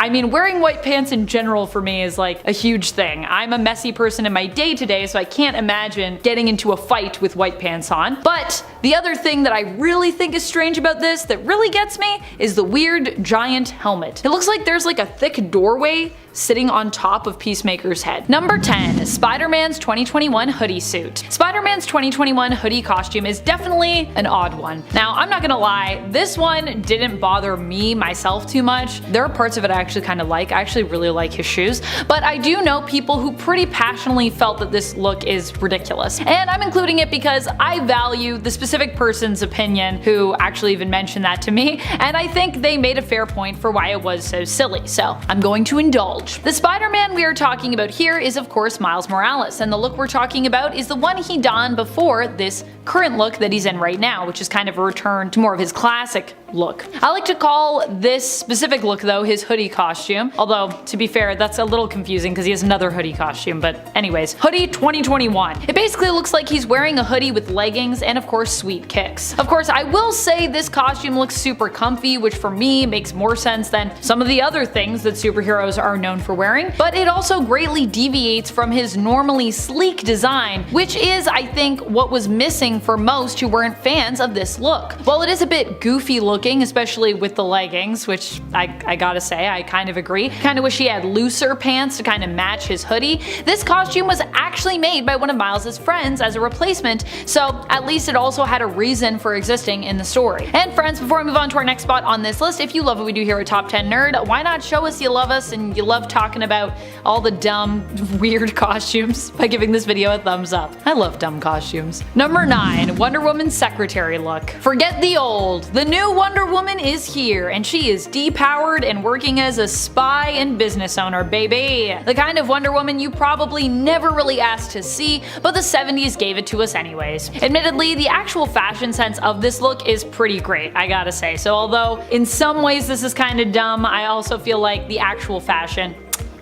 white pants in general for me is like a huge thing. I'm a messy person in my day-to-day, so I can't imagine getting into a fight with white pants on. But the other thing that I really think is strange about this, that really gets me, is the weird giant helmet. It looks like there's a thick doorway sitting on top of Peacemaker's head. Number 10, Spider-Man's 2021 hoodie suit. Spider-Man's 2021 hoodie costume is definitely an odd one. Now, I'm not gonna lie, this one didn't bother me myself too much. There are parts of it I actually kind of like. I actually really like his shoes, but I do know people who pretty passionately felt that this look is ridiculous. And I'm including it because I value the specific person's opinion who actually even mentioned that to me, and I think they made a fair point for why it was so silly, so I'm going to indulge. The Spider-Man we are talking about here is of course Miles Morales, and the look we're talking about is the one he donned before this current look that he's in right now, which is kind of a return to more of his classic look. I like to call this specific look though his hoodie costume, although to be fair that's a little confusing because he has another hoodie costume, but anyways, hoodie 2021. It basically looks like he's wearing a hoodie with leggings and of course sweet kicks. Of course I will say this costume looks super comfy, which for me makes more sense than some of the other things that superheroes are known for wearing, but it also greatly deviates from his normally sleek design, which is I think what was missing for most who weren't fans of this look. While it is a bit goofy looking, especially with the leggings, which I gotta say I kind of agree, kinda wish he had looser pants to kind of match his hoodie, this costume was actually made by one of Miles' friends as a replacement, so at least it also had a reason for existing in the story. And friends, before I move on to our next spot on this list, if you love what we do here at Top 10 Nerd, why not show us you love us and you love talking about all the dumb, weird costumes by giving this video a thumbs up. I love dumb costumes. Number 9, Wonder Woman's secretary look. Forget the old. The new Wonder Wonder Woman is here, and she is depowered and working as a spy and business owner, baby. The kind of Wonder Woman you probably never really asked to see, but the 70s gave it to us anyways. Admittedly, the actual fashion sense of this look is pretty great, I gotta say. So although in some ways this is kinda dumb, I also feel like the actual fashion,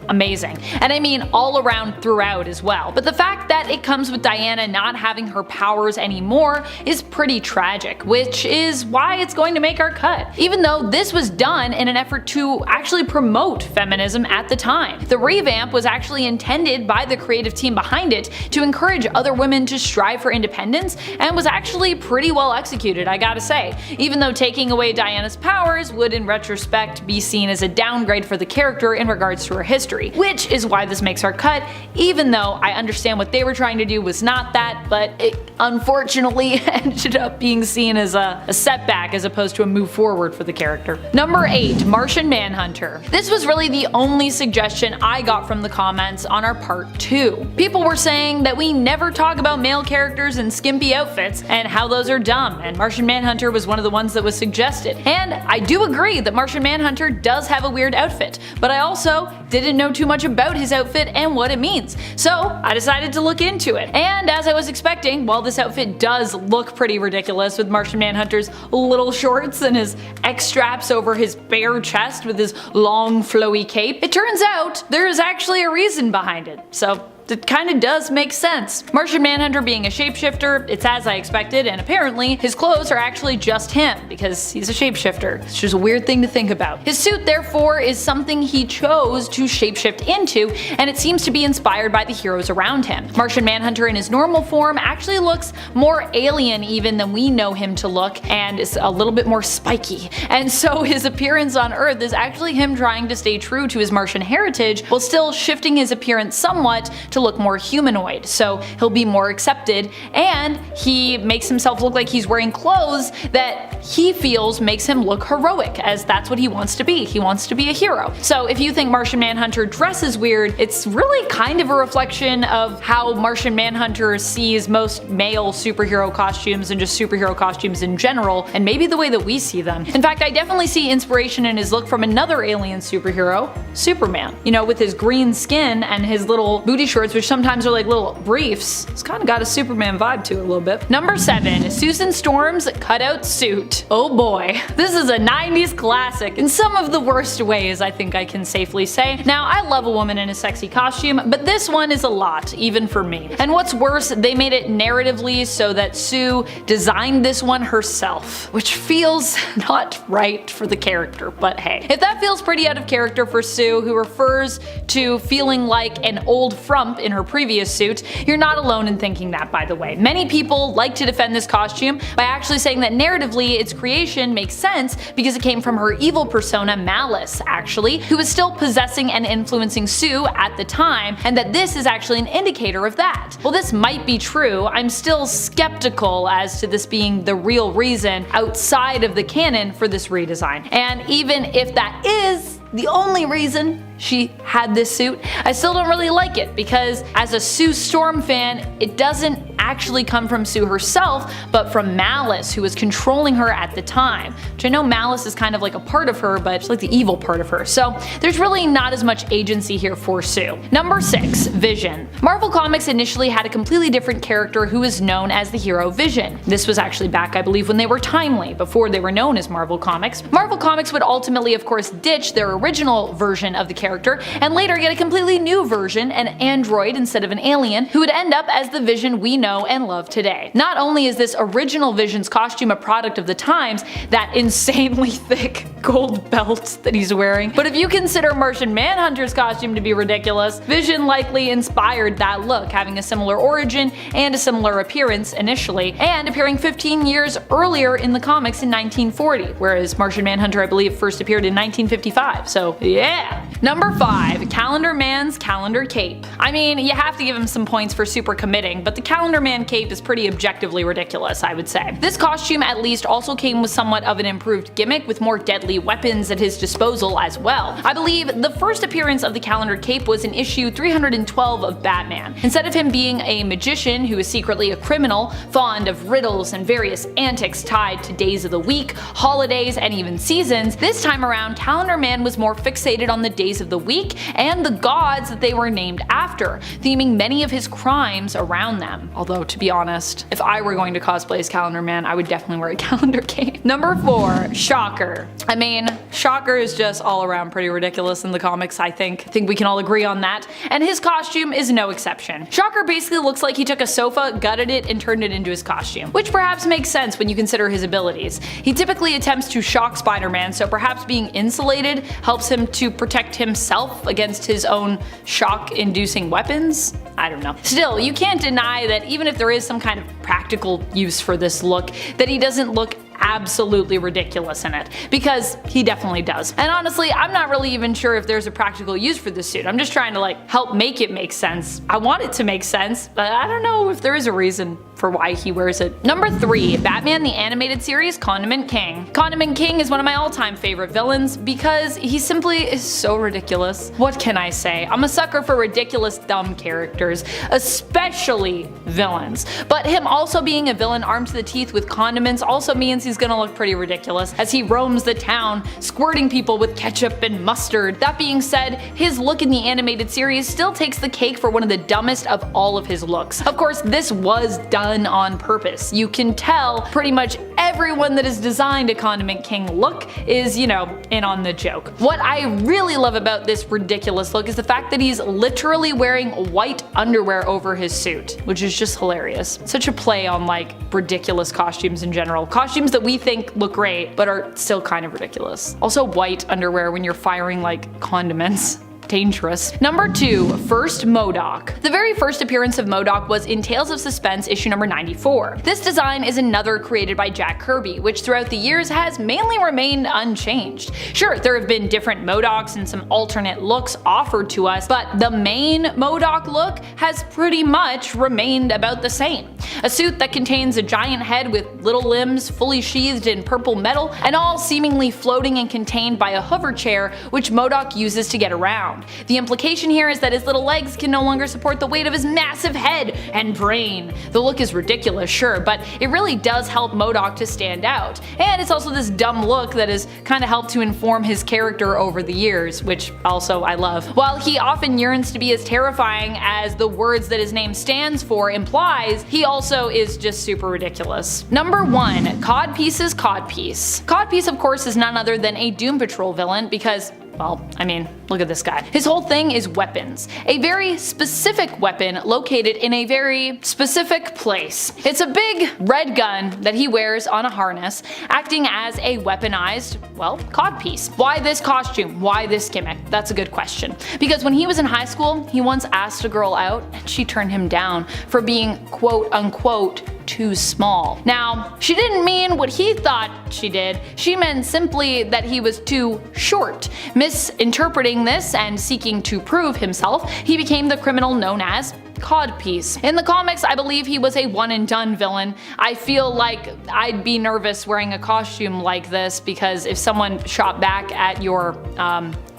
amazing. And I mean all around throughout as well. But the fact that it comes with Diana not having her powers anymore is pretty tragic, which is why it's going to make our cut. Even though this was done in an effort to actually promote feminism at the time. The revamp was actually intended by the creative team behind it to encourage other women to strive for independence, and was actually pretty well executed, I gotta say. Even though taking away Diana's powers would in retrospect be seen as a downgrade for the character in regards to her history. Which is why this makes our cut, even though I understand what they were trying to do was not that, but it unfortunately ended up being seen as a setback as opposed to a move forward for the character. Number 8. Martian Manhunter. This was really the only suggestion I got from the comments on our part 2. People were saying that we never talk about male characters in skimpy outfits and how those are dumb, and Martian Manhunter was one of the ones that was suggested. And I do agree that Martian Manhunter does have a weird outfit, but I also didn't know too much about his outfit and what it means. So I decided to look into it. And as I was expecting, while this outfit does look pretty ridiculous with Martian Manhunter's little shorts and his X-straps over his bare chest with his long flowy cape, it turns out there is actually a reason behind it. So it kinda does make sense. Martian Manhunter being a shapeshifter, it's as I expected, and apparently his clothes are actually just him, because he's a shapeshifter. It's just a weird thing to think about. His suit therefore is something he chose to shapeshift into, and it seems to be inspired by the heroes around him. Martian Manhunter in his normal form actually looks more alien even than we know him to look, and is a little bit more spiky. And so his appearance on Earth is actually him trying to stay true to his Martian heritage, while still shifting his appearance somewhat to look more humanoid, so he'll be more accepted, and he makes himself look like he's wearing clothes that he feels makes him look heroic, as that's what he wants to be. He wants to be a hero. So if you think Martian Manhunter dresses weird, it's really kind of a reflection of how Martian Manhunter sees most male superhero costumes and just superhero costumes in general, and maybe the way that we see them. In fact, I definitely see inspiration in his look from another alien superhero, Superman. You know, with his green skin and his little booty shorts, which sometimes are like little briefs. It's kind of got a Superman vibe to it a little bit. Number 7. Susan Storm's cutout suit. Oh boy. This is a 90s classic in some of the worst ways, I think I can safely say. Now, I love a woman in a sexy costume, but this one is a lot, even for me. And what's worse, they made it narratively so that Sue designed this one herself, which feels not right for the character, but hey. If that feels pretty out of character for Sue, who refers to feeling like an old frump in her previous suit, you're not alone in thinking that, by the way. Many people like to defend this costume by actually saying that narratively its creation makes sense because it came from her evil persona Malice, actually, who was still possessing and influencing Sue at the time, and that this is actually an indicator of that. While this might be true, I'm still skeptical as to this being the real reason outside of the canon for this redesign. And even if that is the only reason she had this suit, I still don't really like it, because as a Sue Storm fan, it doesn't actually come from Sue herself, but from Malice, who was controlling her at the time. Which I know Malice is kind of like a part of her, but it's like the evil part of her, so there's really not as much agency here for Sue. Number 6. Vision. Marvel Comics initially had a completely different character who is known as the hero Vision. This was actually back, I believe, when they were Timely, before they were known as Marvel Comics. Marvel Comics would ultimately, of course, ditch their original version of the character, and later get a completely new version, an android instead of an alien, who would end up as the Vision we know and love today. Not only is this original Vision's costume a product of the times, that insanely thick gold belt that he's wearing, but if you consider Martian Manhunter's costume to be ridiculous, Vision likely inspired that look, having a similar origin and a similar appearance initially, and appearing 15 years earlier in the comics in 1940, whereas Martian Manhunter, I believe, first appeared in 1955, so yeah. Number 5. Calendar Man's calendar cape. I mean, you have to give him some points for super committing, but the Calendar Man Man cape is pretty objectively ridiculous, I would say. This costume at least also came with somewhat of an improved gimmick with more deadly weapons at his disposal as well. I believe the first appearance of the calendar cape was in issue 312 of Batman. Instead of him being a magician who is secretly a criminal, fond of riddles and various antics tied to days of the week, holidays, and even seasons, this time around Calendar Man was more fixated on the days of the week and the gods that they were named after, theming many of his crimes around them. Although, to be honest, if I were going to cosplay as Calendar Man, I would definitely wear a calendar cape. Number 4. Shocker. I mean, Shocker is just all around pretty ridiculous in the comics, I think. I think we can all agree on that, and his costume is no exception. Shocker basically looks like he took a sofa, gutted it, and turned it into his costume, which perhaps makes sense when you consider his abilities. He typically attempts to shock Spider-Man, so perhaps being insulated helps him to protect himself against his own shock-inducing weapons? I don't know. Still, you can't deny that even if there is some kind of practical use for this look, that he doesn't look absolutely ridiculous in it, because he definitely does. And honestly, I'm not really even sure if there's a practical use for this suit. I'm just trying to help make it make sense. I want it to make sense, but I don't know if there is a reason for why he wears it. Number 3. Batman the Animated Series Condiment King. Condiment King is one of my all-time favorite villains because he simply is so ridiculous. What can I say? I'm a sucker for ridiculous dumb characters, especially villains. But him also being a villain armed to the teeth with condiments also means he's gonna look pretty ridiculous as he roams the town, squirting people with ketchup and mustard. That being said, his look in the animated series still takes the cake for one of the dumbest of all of his looks. Of course, this was done on purpose. You can tell pretty much everyone that has designed a Condiment King look is, in on the joke. What I really love about this ridiculous look is the fact that he's literally wearing white underwear over his suit, which is just hilarious. Such a play on ridiculous costumes in general. Costumes that we think look great, but are still kind of ridiculous. Also white underwear when you're firing condiments. Dangerous. Number 2. First MODOK. The very first appearance of MODOK was in Tales of Suspense issue number 94. This design is another created by Jack Kirby, which throughout the years has mainly remained unchanged. Sure, there have been different MODOKs and some alternate looks offered to us, but the main MODOK look has pretty much remained about the same. A suit that contains a giant head with little limbs fully sheathed in purple metal, and all seemingly floating and contained by a hover chair which MODOK uses to get around. The implication here is that his little legs can no longer support the weight of his massive head and brain. The look is ridiculous, sure, but it really does help MODOK to stand out. And it's also this dumb look that has kind of helped to inform his character over the years, which also I love. While he often yearns to be as terrifying as the words that his name stands for implies, he also is just super ridiculous. Number 1. Codpiece's Codpiece. Codpiece, of course, is none other than a Doom Patrol villain because, well, I mean, look at this guy. His whole thing is weapons. A very specific weapon located in a very specific place. It's a big red gun that he wears on a harness, acting as a weaponized, codpiece. Why this costume? Why this gimmick? That's a good question. Because when he was in high school, he once asked a girl out and she turned him down for being quote unquote too small. Now, she didn't mean what he thought she did, she meant simply that he was too short. Misinterpreting this and seeking to prove himself, he became the criminal known as Codpiece. In the comics, I believe he was a one and done villain. I feel like I'd be nervous wearing a costume like this because if someone shot back at your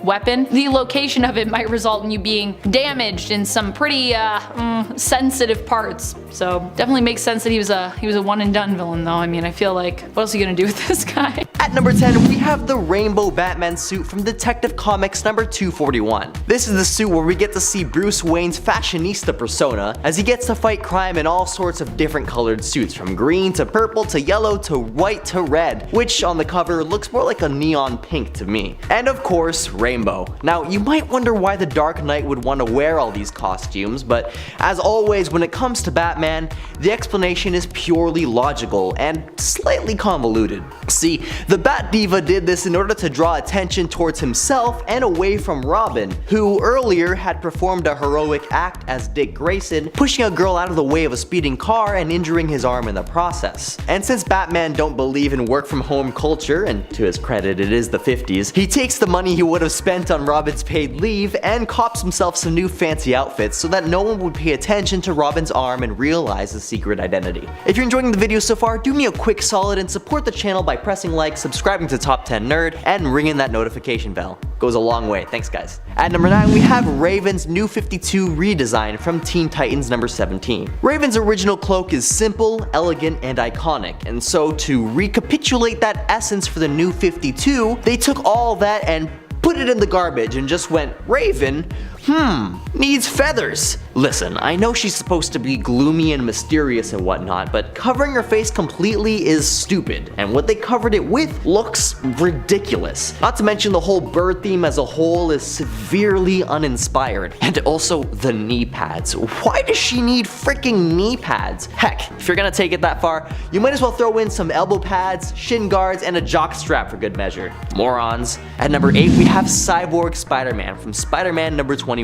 weapon, the location of it might result in you being damaged in some pretty sensitive parts. So definitely makes sense that he was a one and done villain though. I mean, I feel like, what else are you gonna do with this guy? At number 10, we have the Rainbow Batman suit from Detective Comics number 241. This is the suit where we get to see Bruce Wayne's fashionista persona as he gets to fight crime in all sorts of different colored suits, from green to purple to yellow to white to red, which on the cover looks more like a neon pink to me. And of course, rainbow. Now, you might wonder why the Dark Knight would want to wear all these costumes, but as always when it comes to Batman, the explanation is purely logical and slightly convoluted. See, The Bat Diva did this in order to draw attention towards himself and away from Robin, who earlier had performed a heroic act as Dick Grayson, pushing a girl out of the way of a speeding car and injuring his arm in the process. And since Batman don't believe in work from home culture, and to his credit it is the 50s, he takes the money he would have spent on Robin's paid leave and cops himself some new fancy outfits so that no one would pay attention to Robin's arm and realize his secret identity. If you're enjoying the video so far, do me a quick solid and support the channel by pressing like, subscribing to Top 10 Nerd, and ringing that notification bell. Goes a long way, thanks guys. At number 9 we have Raven's New 52 redesign from Teen Titans number 17. Raven's original cloak is simple, elegant, and iconic, and so to recapitulate that essence for the New 52, they took all that and put it in the garbage and just went, Raven? Needs feathers. Listen, I know she's supposed to be gloomy and mysterious and whatnot, but covering her face completely is stupid, and what they covered it with looks ridiculous. Not to mention the whole bird theme as a whole is severely uninspired. And also the knee pads. Why does she need freaking knee pads? Heck, if you're gonna take it that far, you might as well throw in some elbow pads, shin guards, and a jock strap for good measure. Morons. At number 8 we have Cyborg Spider-Man from Spider-Man number 21.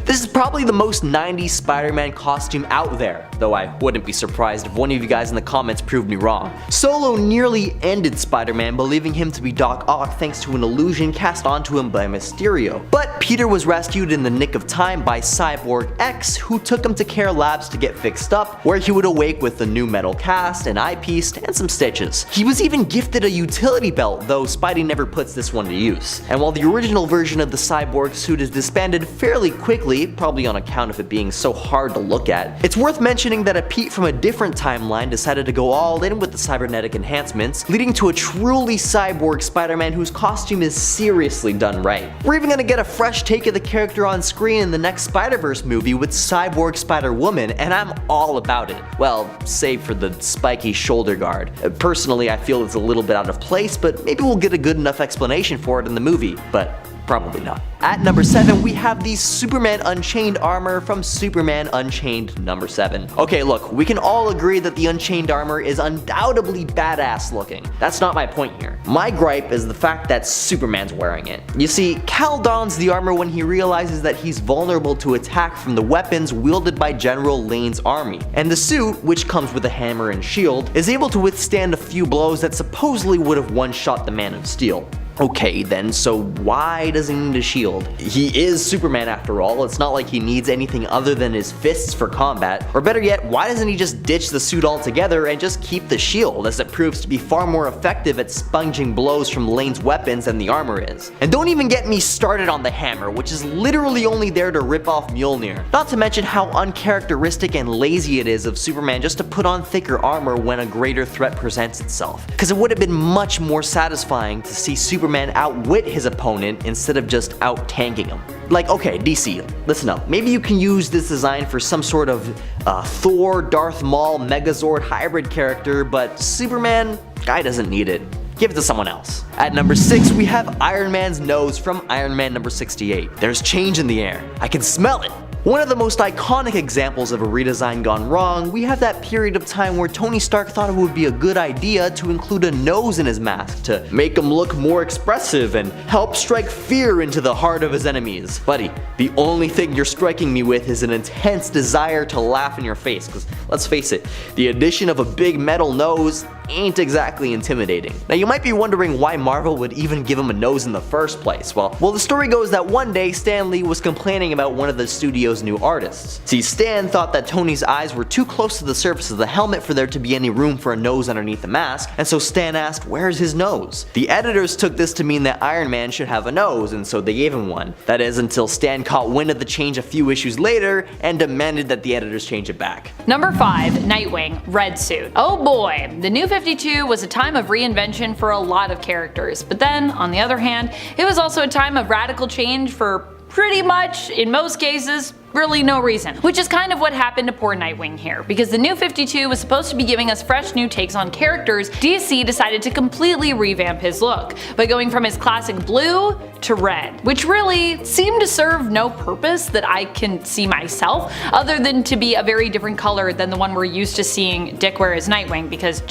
This is probably the most 90s Spider-Man costume out there, though I wouldn't be surprised if one of you guys in the comments proved me wrong. Solo nearly ended Spider-Man, believing him to be Doc Ock thanks to an illusion cast onto him by Mysterio. But Peter was rescued in the nick of time by Cyborg X, who took him to Care Labs to get fixed up, where he would awake with a new metal cast, an eyepiece, and some stitches. He was even gifted a utility belt, though Spidey never puts this one to use. And while the original version of the Cyborg suit is disbanded fairly quickly, probably on account of it being so hard to look at, it's worth mentioning that a Pete from a different timeline decided to go all in with the cybernetic enhancements, leading to a truly cyborg Spider-Man whose costume is seriously done right. We're even gonna get a fresh take of the character on screen in the next Spider-Verse movie with Cyborg Spider-Woman, and I'm all about it. Well, save for the spiky shoulder guard. Personally, I feel it's a little bit out of place, but maybe we'll get a good enough explanation for it in the movie, but probably not. At number 7, we have the Superman Unchained armor from Superman Unchained number 7. Okay, look, we can all agree that the Unchained armor is undoubtedly badass looking. That's not my point here. My gripe is the fact that Superman's wearing it. You see, Kal dons the armor when he realizes that he's vulnerable to attack from the weapons wielded by General Lane's army. And the suit, which comes with a hammer and shield, is able to withstand a few blows that supposedly would have one-shot the Man of Steel. Okay then, so why does he need a shield? He is Superman after all, it's not like he needs anything other than his fists for combat. Or better yet, why doesn't he just ditch the suit altogether and just keep the shield, as it proves to be far more effective at sponging blows from Lane's weapons than the armor is. And don't even get me started on the hammer, which is literally only there to rip off Mjolnir. Not to mention how uncharacteristic and lazy it is of Superman just to put on thicker armor when a greater threat presents itself. Because it would have been much more satisfying to see Superman outwit his opponent instead of just out-tanking him. Like, okay, DC, listen up. Maybe you can use this design for some sort of Thor, Darth Maul, Megazord hybrid character, but Superman, guy doesn't need it. Give it to someone else. At number 6, we have Iron Man's nose from Iron Man number 68. There's change in the air. I can smell it. One of the most iconic examples of a redesign gone wrong, we have that period of time where Tony Stark thought it would be a good idea to include a nose in his mask to make him look more expressive and help strike fear into the heart of his enemies. Buddy, the only thing you're striking me with is an intense desire to laugh in your face, because let's face it, the addition of a big metal nose ain't exactly intimidating. Now you might be wondering why Marvel would even give him a nose in the first place. Well, the story goes that one day Stan Lee was complaining about one of the studio's new artists. See, Stan thought that Tony's eyes were too close to the surface of the helmet for there to be any room for a nose underneath the mask, and so Stan asked, where's his nose? The editors took this to mean that Iron Man should have a nose, and so they gave him one. That is, until Stan caught wind of the change a few issues later and demanded that the editors change it back. Number 5, Nightwing, red suit. Oh boy, the New 52 was a time of reinvention for a lot of characters, but then, on the other hand, it was also a time of radical change for pretty much, in most cases, really no reason. Which is kind of what happened to poor Nightwing here, because the New 52 was supposed to be giving us fresh new takes on characters. DC decided to completely revamp his look by going from his classic blue to red, which really seemed to serve no purpose that I can see myself, other than to be a very different color than the one we're used to seeing Dick wear as Nightwing, because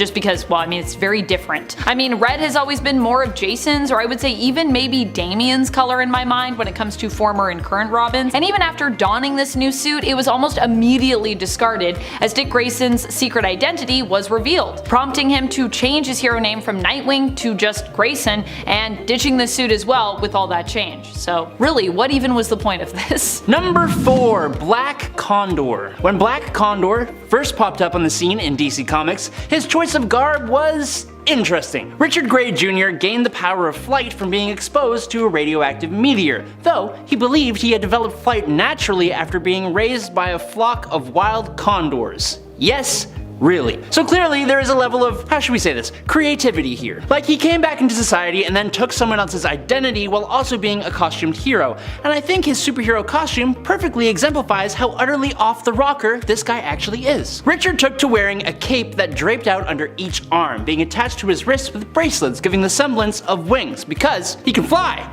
well, I mean, it's very different. I mean, red has always been more of Jason's, or I would say even maybe Damian's color in my mind when it comes to former and current Robins, and even after donning this new suit, it was almost immediately discarded as Dick Grayson's secret identity was revealed, prompting him to change his hero name from Nightwing to just Grayson, and ditching the suit as well with all that change. So really, what even was the point of this? Number 4. Black Condor. When Black Condor first popped up on the scene in DC Comics, his choice of garb was interesting. Richard Grey Jr. gained the power of flight from being exposed to a radioactive meteor, though he believed he had developed flight naturally after being raised by a flock of wild condors. Yes, really. So clearly there is a level of, how should we say this, creativity here. Like, he came back into society and then took someone else's identity while also being a costumed hero, and I think his superhero costume perfectly exemplifies how utterly off the rocker this guy actually is. Richard took to wearing a cape that draped out under each arm, being attached to his wrists with bracelets giving the semblance of wings, because he can fly.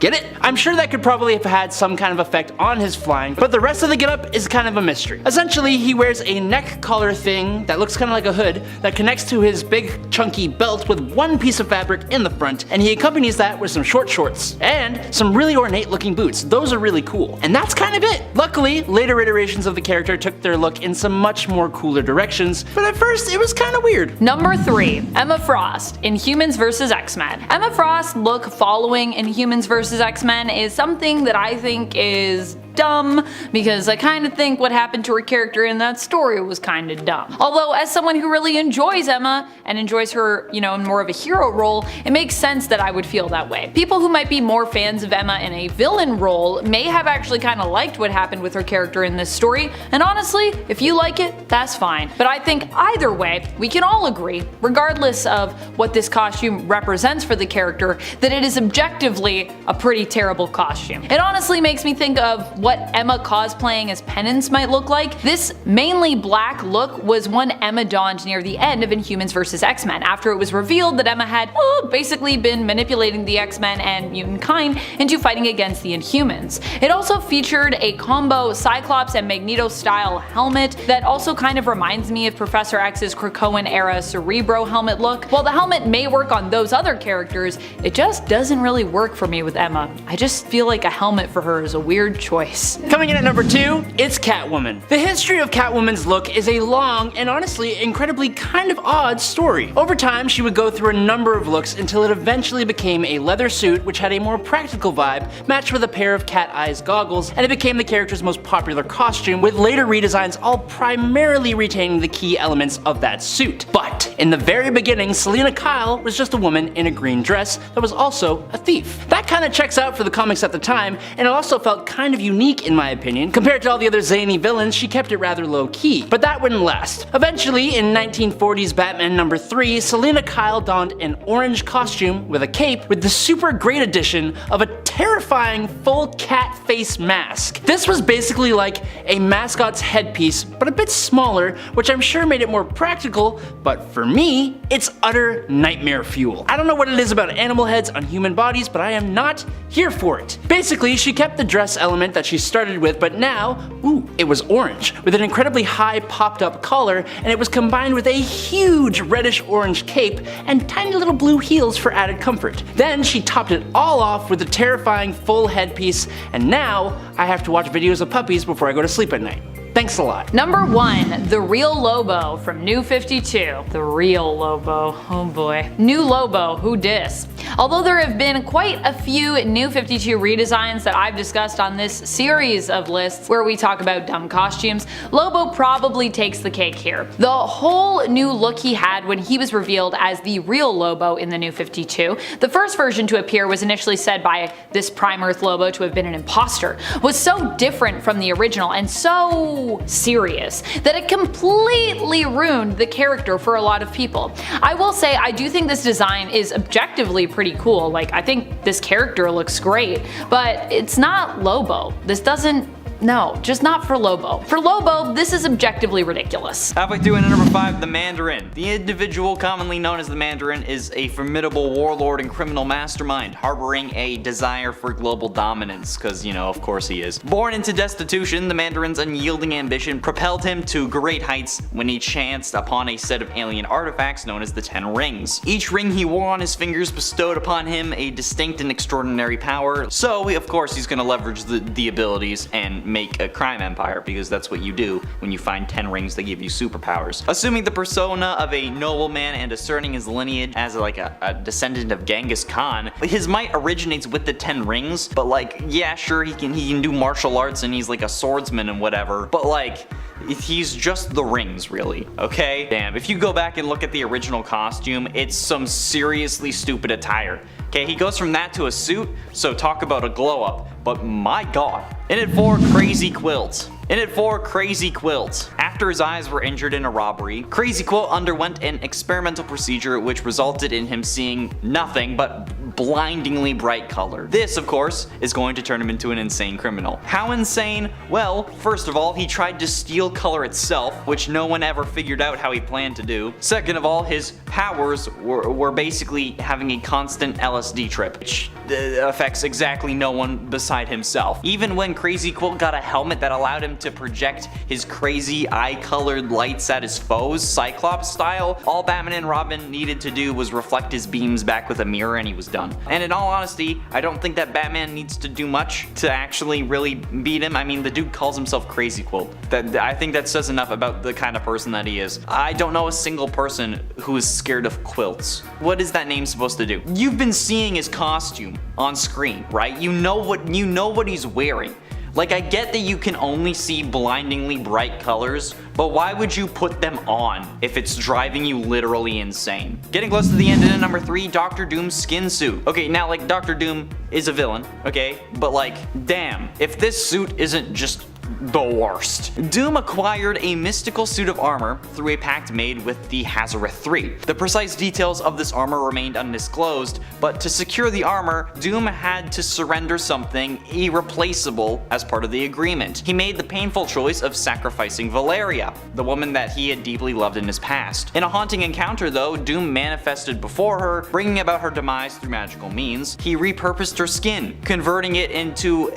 Get it? I'm sure that could probably have had some kind of effect on his flying, but the rest of the getup is kind of a mystery. Essentially, he wears a neck collar thing that looks kind of like a hood that connects to his big chunky belt with one piece of fabric in the front, and he accompanies that with some short shorts and some really ornate looking boots. Those are really cool. And that's kind of it. Luckily, later iterations of the character took their look in some much more cooler directions, but at first it was kind of weird. Number 3. Emma Frost in Humans vs. X-Men. Emma Frost's look following in Humans vs. X-Men is something that I think is dumb, because I kind of think what happened to her character in that story was kind of dumb. Although, as someone who really enjoys Emma and enjoys her, in more of a hero role, it makes sense that I would feel that way. People who might be more fans of Emma in a villain role may have actually kind of liked what happened with her character in this story, and honestly, if you like it, that's fine. But I think either way, we can all agree, regardless of what this costume represents for the character, that it is objectively a pretty terrible costume. It honestly makes me think of what Emma cosplaying as Penance might look like. This mainly black look was one Emma donned near the end of Inhumans vs. X-Men, after it was revealed that Emma had basically been manipulating the X-Men and mutant kind into fighting against the Inhumans. It also featured a combo Cyclops and Magneto style helmet that also kind of reminds me of Professor X's Krakoan era Cerebro helmet look. While the helmet may work on those other characters, it just doesn't really work for me with Emma. I just feel like a helmet for her is a weird choice. Coming in at number 2, it's Catwoman. The history of Catwoman's look is a long and honestly incredibly kind of odd story. Over time, she would go through a number of looks until it eventually became a leather suit which had a more practical vibe, matched with a pair of cat eyes goggles, and it became the character's most popular costume, with later redesigns all primarily retaining the key elements of that suit. But in the very beginning, Selina Kyle was just a woman in a green dress that was also a thief. That kind of checks out for the comics at the time, and it also felt kind of unique in my opinion. Compared to all the other zany villains, she kept it rather low key, but that wouldn't last. Eventually, in 1940s Batman number 3, Selina Kyle donned an orange costume with a cape with the super great addition of a terrifying full cat face mask. This was basically like a mascot's headpiece, but a bit smaller, which I'm sure made it more practical, but for me, it's utter nightmare fuel. I don't know what it is about animal heads on human bodies, but I am not here for it. Basically, she kept the dress element that she started with, but now, it was orange, with an incredibly high popped up collar, and it was combined with a huge reddish orange cape and tiny little blue heels for added comfort. Then she topped it all off with a terrifying full headpiece, and now I have to watch videos of puppies before I go to sleep at night. Thanks a lot. Number 1. The Real Lobo from New 52. The Real Lobo. Oh boy. New Lobo, who dis? Although there have been quite a few New 52 redesigns that I've discussed on this series of lists where we talk about dumb costumes, Lobo probably takes the cake here. The whole new look he had when he was revealed as the real Lobo in the New 52, the first version to appear was initially said by this Prime Earth Lobo to have been an imposter, was so different from the original and so serious that it completely ruined the character for a lot of people. I will say I do think this design is objectively pretty cool. Like, I think this character looks great, but it's not Lobo. This doesn't no, just not for Lobo. For Lobo, this is objectively ridiculous. Halfway through in number 5, the Mandarin. The individual commonly known as the Mandarin is a formidable warlord and criminal mastermind, harboring a desire for global dominance, cause of course he is. Born into destitution, the Mandarin's unyielding ambition propelled him to great heights when he chanced upon a set of alien artifacts known as the 10 Rings. Each ring he wore on his fingers bestowed upon him a distinct and extraordinary power, so of course he's gonna leverage the abilities and make a crime empire, because that's what you do when you find 10 rings that give you superpowers. Assuming the persona of a nobleman and asserting his lineage as a descendant of Genghis Khan, his might originates with the 10 rings, but yeah, sure, he can do martial arts and he's like a swordsman and whatever, but he's just the rings, really, okay? Damn, if you go back and look at the original costume, it's some seriously stupid attire. Okay, he goes from that to a suit, so talk about a glow up, but my god. In it for Crazy Quilt. After his eyes were injured in a robbery, Crazy Quilt underwent an experimental procedure which resulted in him seeing nothing but blindingly bright color. This, of course, is going to turn him into an insane criminal. How insane? Well, first of all, he tried to steal color itself, which no one ever figured out how he planned to do. Second of all, his powers were basically having a constant LSD trip, which affects exactly no one beside himself. Even when Crazy Quilt got a helmet that allowed him to project his crazy eye-colored lights at his foes, Cyclops style, all Batman and Robin needed to do was reflect his beams back with a mirror and he was done. And in all honesty, I don't think that Batman needs to do much to actually really beat him. I mean, the dude calls himself Crazy Quilt. I think that says enough about the kind of person that he is. I don't know a single person who is scared of quilts. What is that name supposed to do? You've been seeing his costume on screen, right? You know what he's wearing. I get that you can only see blindingly bright colors, but why would you put them on if it's driving you literally insane? Getting close to the end in number 3, Dr. Doom's skin suit. Okay, now Dr. Doom is a villain, okay? But damn, if this suit isn't just the worst. Doom acquired a mystical suit of armor through a pact made with the Hazareth III. The precise details of this armor remained undisclosed, but to secure the armor, Doom had to surrender something irreplaceable as part of the agreement. He made the painful choice of sacrificing Valeria, the woman that he had deeply loved in his past. In a haunting encounter though, Doom manifested before her, bringing about her demise through magical means. He repurposed her skin, converting it into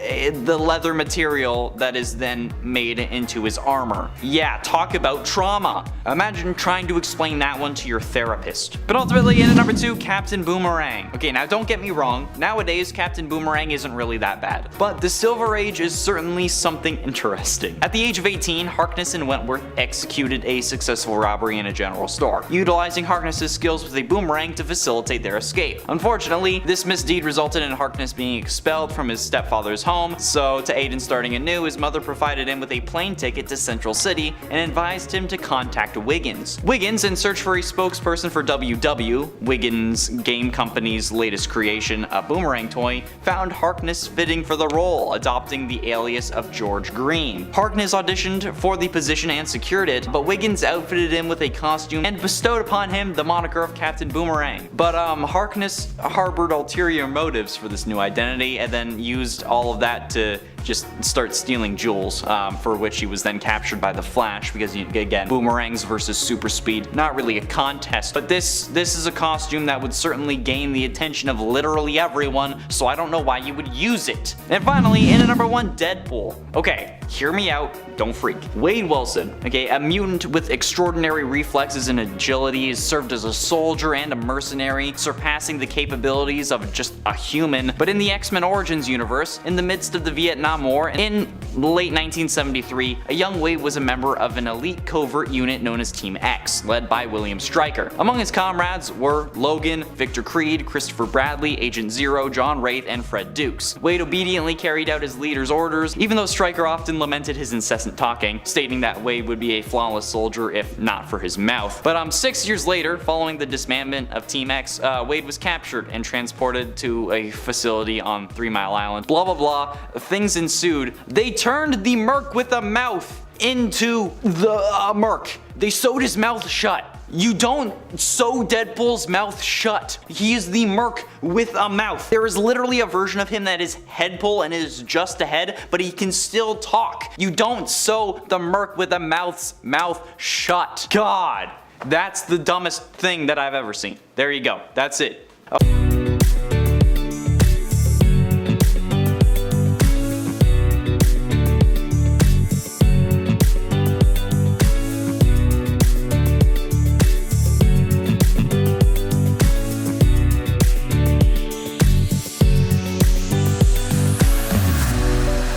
the leather material that is then made into his armor. Yeah, talk about trauma. Imagine trying to explain that one to your therapist. But ultimately, in number 2, Captain Boomerang. Okay, now don't get me wrong, nowadays Captain Boomerang isn't really that bad, but the Silver Age is certainly something interesting. At the age of 18, Harkness and Wentworth executed a successful robbery in a general store, utilizing Harkness's skills with a boomerang to facilitate their escape. Unfortunately, this misdeed resulted in Harkness being expelled from his stepfather's home, so to aid in starting anew, his mother provided him with a plane ticket to Central City and advised him to contact Wiggins. Wiggins, in search for a spokesperson for WW, Wiggins Game Company's latest creation, a boomerang toy, found Harkness fitting for the role, adopting the alias of George Green. Harkness auditioned for the position and secured it, but Wiggins outfitted him with a costume and bestowed upon him the moniker of Captain Boomerang. But Harkness harbored ulterior motives for this new identity and then used all of that to just start stealing jewels, for which he was then captured by the Flash, because again, boomerangs versus super speed, not really a contest, but this is a costume that would certainly gain the attention of literally everyone, so I don't know why you would use it. And finally, in at number 1, Deadpool. Okay, hear me out, don't freak. Wade Wilson, okay, a mutant with extraordinary reflexes and agility, has served as a soldier and a mercenary, surpassing the capabilities of just a human. But in the X-Men Origins universe, in the midst of the Vietnam War, in late 1973, a young Wade was a member of an elite covert unit known as Team X, led by William Stryker. Among his comrades were Logan, Victor Creed, Christopher Bradley, Agent Zero, John Wraith, and Fred Dukes. Wade obediently carried out his leader's orders, even though Stryker often lamented his incessant talking, stating that Wade would be a flawless soldier if not for his mouth. But 6 years later, following the dismantlement of Team X, Wade was captured and transported to a facility on 3 Mile Island. Blah blah blah, things ensued. They turned the Merc with a mouth into the Merc. They sewed his mouth shut. You don't sew Deadpool's mouth shut. He is the Merc with a mouth. There is literally a version of him that is Headpool and is just a head, but he can still talk. You don't sew the Merc with a mouth shut. God, that's the dumbest thing that I've ever seen. There you go. That's it.